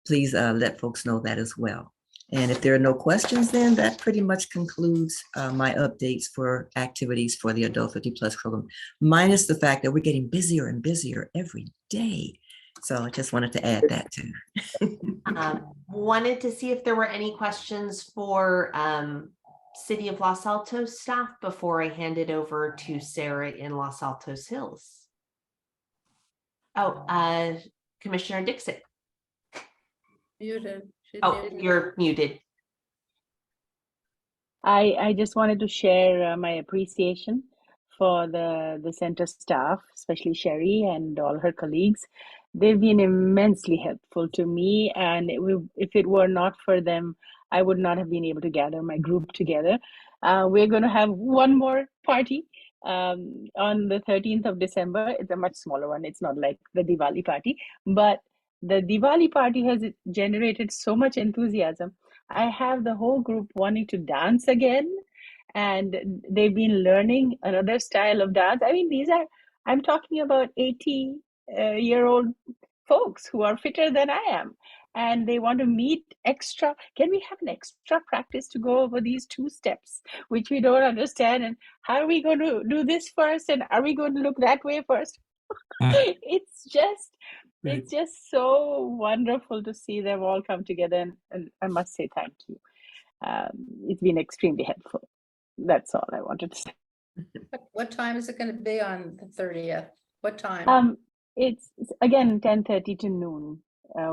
please let folks know that as well. And if there are no questions, then that pretty much concludes my updates for activities for the Adult 50 Plus program, minus the fact that we're getting busier and busier every day. So I just wanted to add that too. Wanted to see if there were any questions for City of Los Altos staff before I hand it over to Sarah in Los Altos Hills. Oh, Commissioner Dixit. Muted. Oh, you're muted. I just wanted to share my appreciation for the center staff, especially Sherry and all her colleagues. They've been immensely helpful to me, and if it were not for them, I would not have been able to gather my group together. We're going to have one more party on the 13th of December. It's a much smaller one. It's not like the Diwali party, but the Diwali party has generated so much enthusiasm. I have the whole group wanting to dance again, and they've been learning another style of dance. I mean, I'm talking about 80-year-old folks who are fitter than I am, and they want to meet extra. Can we have an extra practice to go over these 2 steps, which we don't understand? And how are we going to do this first? And are we going to look that way first? It's just so wonderful to see them all come together, and I must say thank you. It's been extremely helpful. That's all I wanted to say. What time is it going to be on the 30th? What time? It's again 10:30 to noon.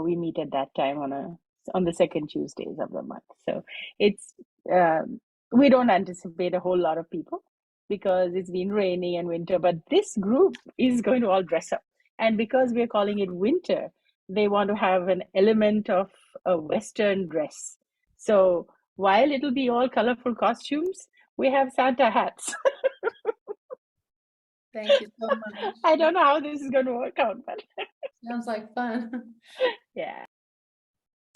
We meet at that time on the second Tuesdays of the month. So it's we don't anticipate a whole lot of people because it's been rainy and winter, but this group is going to all dress up. And because we're calling it winter, they want to have an element of a Western dress. So while it'll be all colorful costumes, we have Santa hats. Thank you so much. I don't know how this is going to work out, but Sounds like fun. yeah.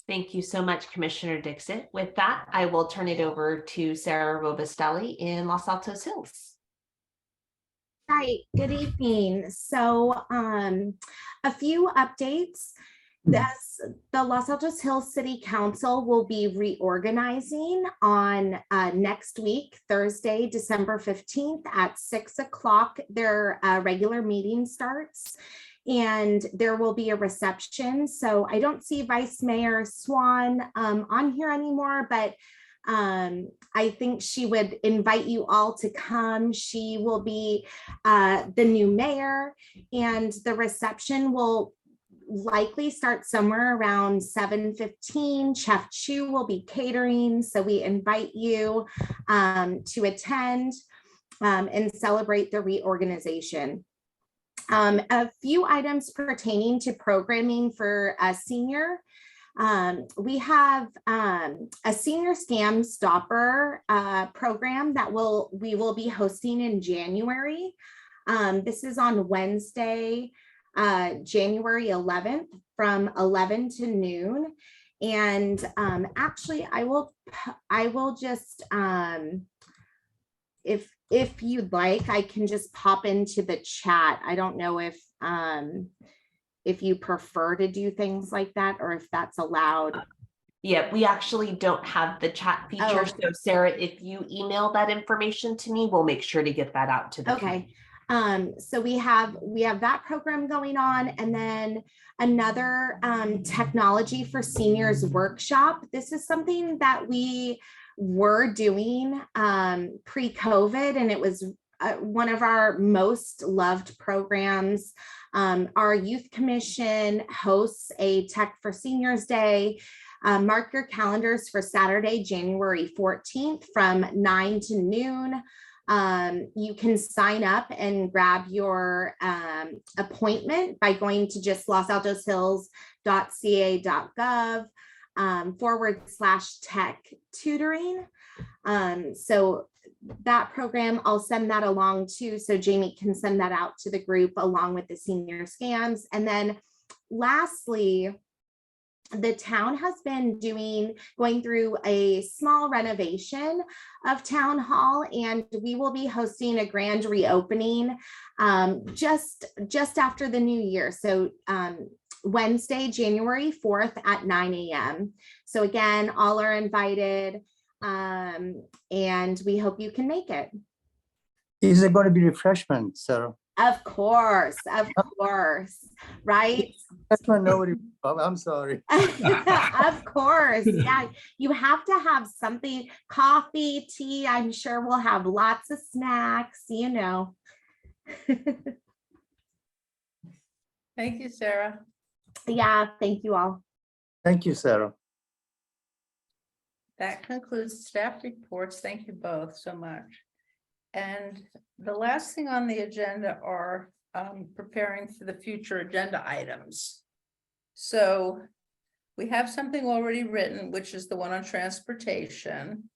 Thank you so much, Commissioner Dixit. With that, I will turn it over to Sarah Robustelli in Los Altos Hills. Right, good evening. So a few updates. The Los Altos Hills City Council will be reorganizing on next week, Thursday, December 15th at 6 o'clock. Their regular meeting starts, and there will be a reception. So I don't see Vice Mayor Swan on here anymore, but I think she would invite you all to come. She will be the new mayor, and the reception will likely start somewhere around 7:15. Chef Chu will be catering, so we invite you to attend and celebrate the reorganization. A few items pertaining to programming for a senior. We have a senior scam stopper program that we will be hosting in January. This is on Wednesday, January 11th from 11 to noon. And actually, I will just, if you'd like, I can just pop into the chat. I don't know if you prefer to do things like that or if that's allowed. Yeah, we actually don't have the chat feature. Oh. So Sarah, if you email that information to me, we'll make sure to get that out to the Okay. So we have that program going on, and then another technology for seniors workshop. This is something that we were doing pre-COVID, and it was one of our most loved programs. Our youth commission hosts a Tech for Seniors Day. Mark your calendars for Saturday, January 14th from 9 to noon. You can sign up and grab your appointment by going to just losaltoshills.ca.gov /tech tutoring. So that program, I'll send that along too. So Jamie can send that out to the group along with the senior scams. And then lastly, the town has been going through a small renovation of town hall, and we will be hosting a grand reopening just after the new year. So Wednesday, January 4th at 9 a.m. So again, all are invited, and we hope you can make it. Is there going to be refreshments, Sarah? Of course, right? Refreshment, nobody, I'm sorry. Of course, yeah. You have to have something, coffee, tea. I'm sure we'll have lots of snacks, you know. Thank you, Sarah. Yeah, thank you all. Thank you, Sarah. That concludes staff reports. Thank you both so much. And the last thing on the agenda are preparing for the future agenda items. So we have something already written, which is the one on transportation.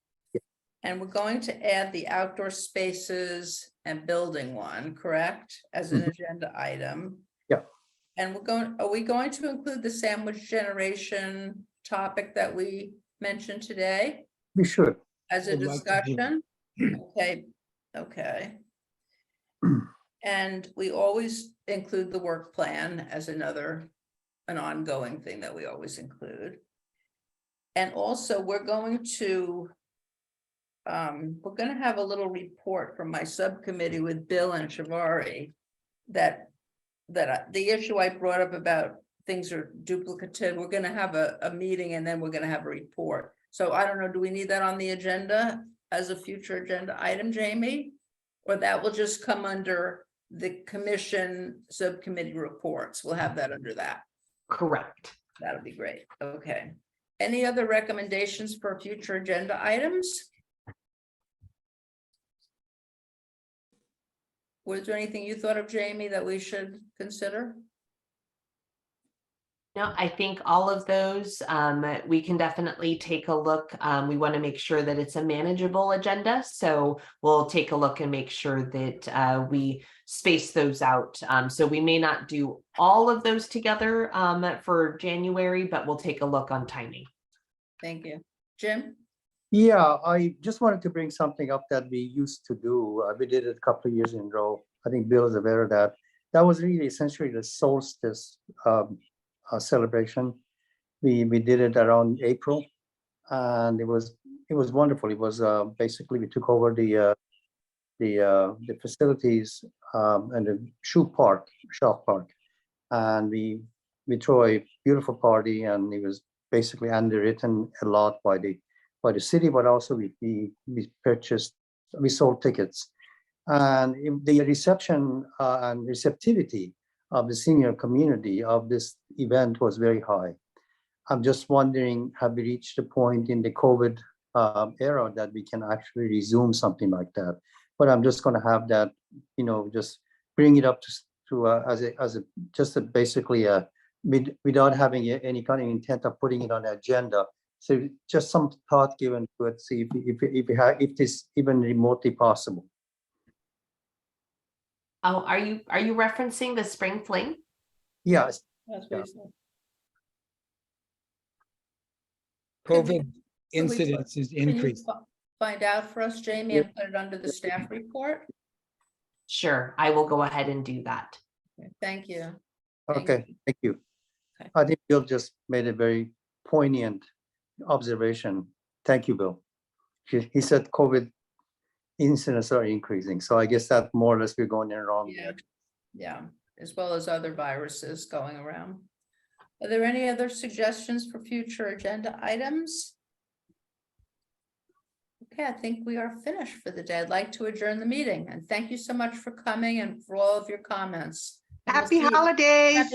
And we're going to add the outdoor spaces and building one, correct? As an agenda item. Yeah. And are we going to include the sandwich generation topic that we mentioned today We should. as a Would like to do discussion? Okay, okay. And we always include the work plan as an ongoing thing that we always include. And also, we're going to have a little report from my subcommittee with Bill and Shavari that the issue I brought up about things are duplicative. We're gonna have a meeting and then we're gonna have a report. So I don't know, do we need that on the agenda as a future agenda item, Jamie? Or that will just come under the commission subcommittee reports? We'll have that under that. Correct. That'll be great. Okay. Any other recommendations for future agenda items? Was there anything you thought of, Jamie, that we should consider? No, I think all of those, we can definitely take a look. We want to make sure that it's a manageable agenda. So we'll take a look and make sure that we space those out. So we may not do all of those together for January, but we'll take a look on timing. Thank you. Jim? Yeah, I just wanted to bring something up that we used to do. We did it a couple of years in a row. I think Bill is aware of that. That was really essentially the solstice celebration. We did it around April, and it was wonderful. It was basically we took over the facilities and the shop park, and we threw a beautiful party, and it was basically underwritten a lot by the city, but also we sold tickets, and the reception and receptivity of the senior community of this event was very high. I'm just wondering, have we reached a point in the COVID era that we can actually resume something like that? But I'm just going to have that, just bring it up to basically without having any kind of intent of putting it on the agenda. So just some thought given to it, see if this even remotely possible. Oh, are you referencing the spring fling? Yes. That's what he said. COVID Can we- incidence is Can you increased. find out for us, Jamie, and put it under the staff report? Sure, I will go ahead and do that. Okay, thank you. Thank Okay, thank you. Okay. I think Bill just made a very poignant observation. Thank you, Bill. He said COVID incidents are increasing, so I guess that more or less we're going in the wrong Yeah. direction. Yeah, as well as other viruses going around. Are there any other suggestions for future agenda items? Okay, I think we are finished for the day. I'd like to adjourn the meeting, and thank you so much for coming and for all of your comments. And we'll Happy see you- holidays.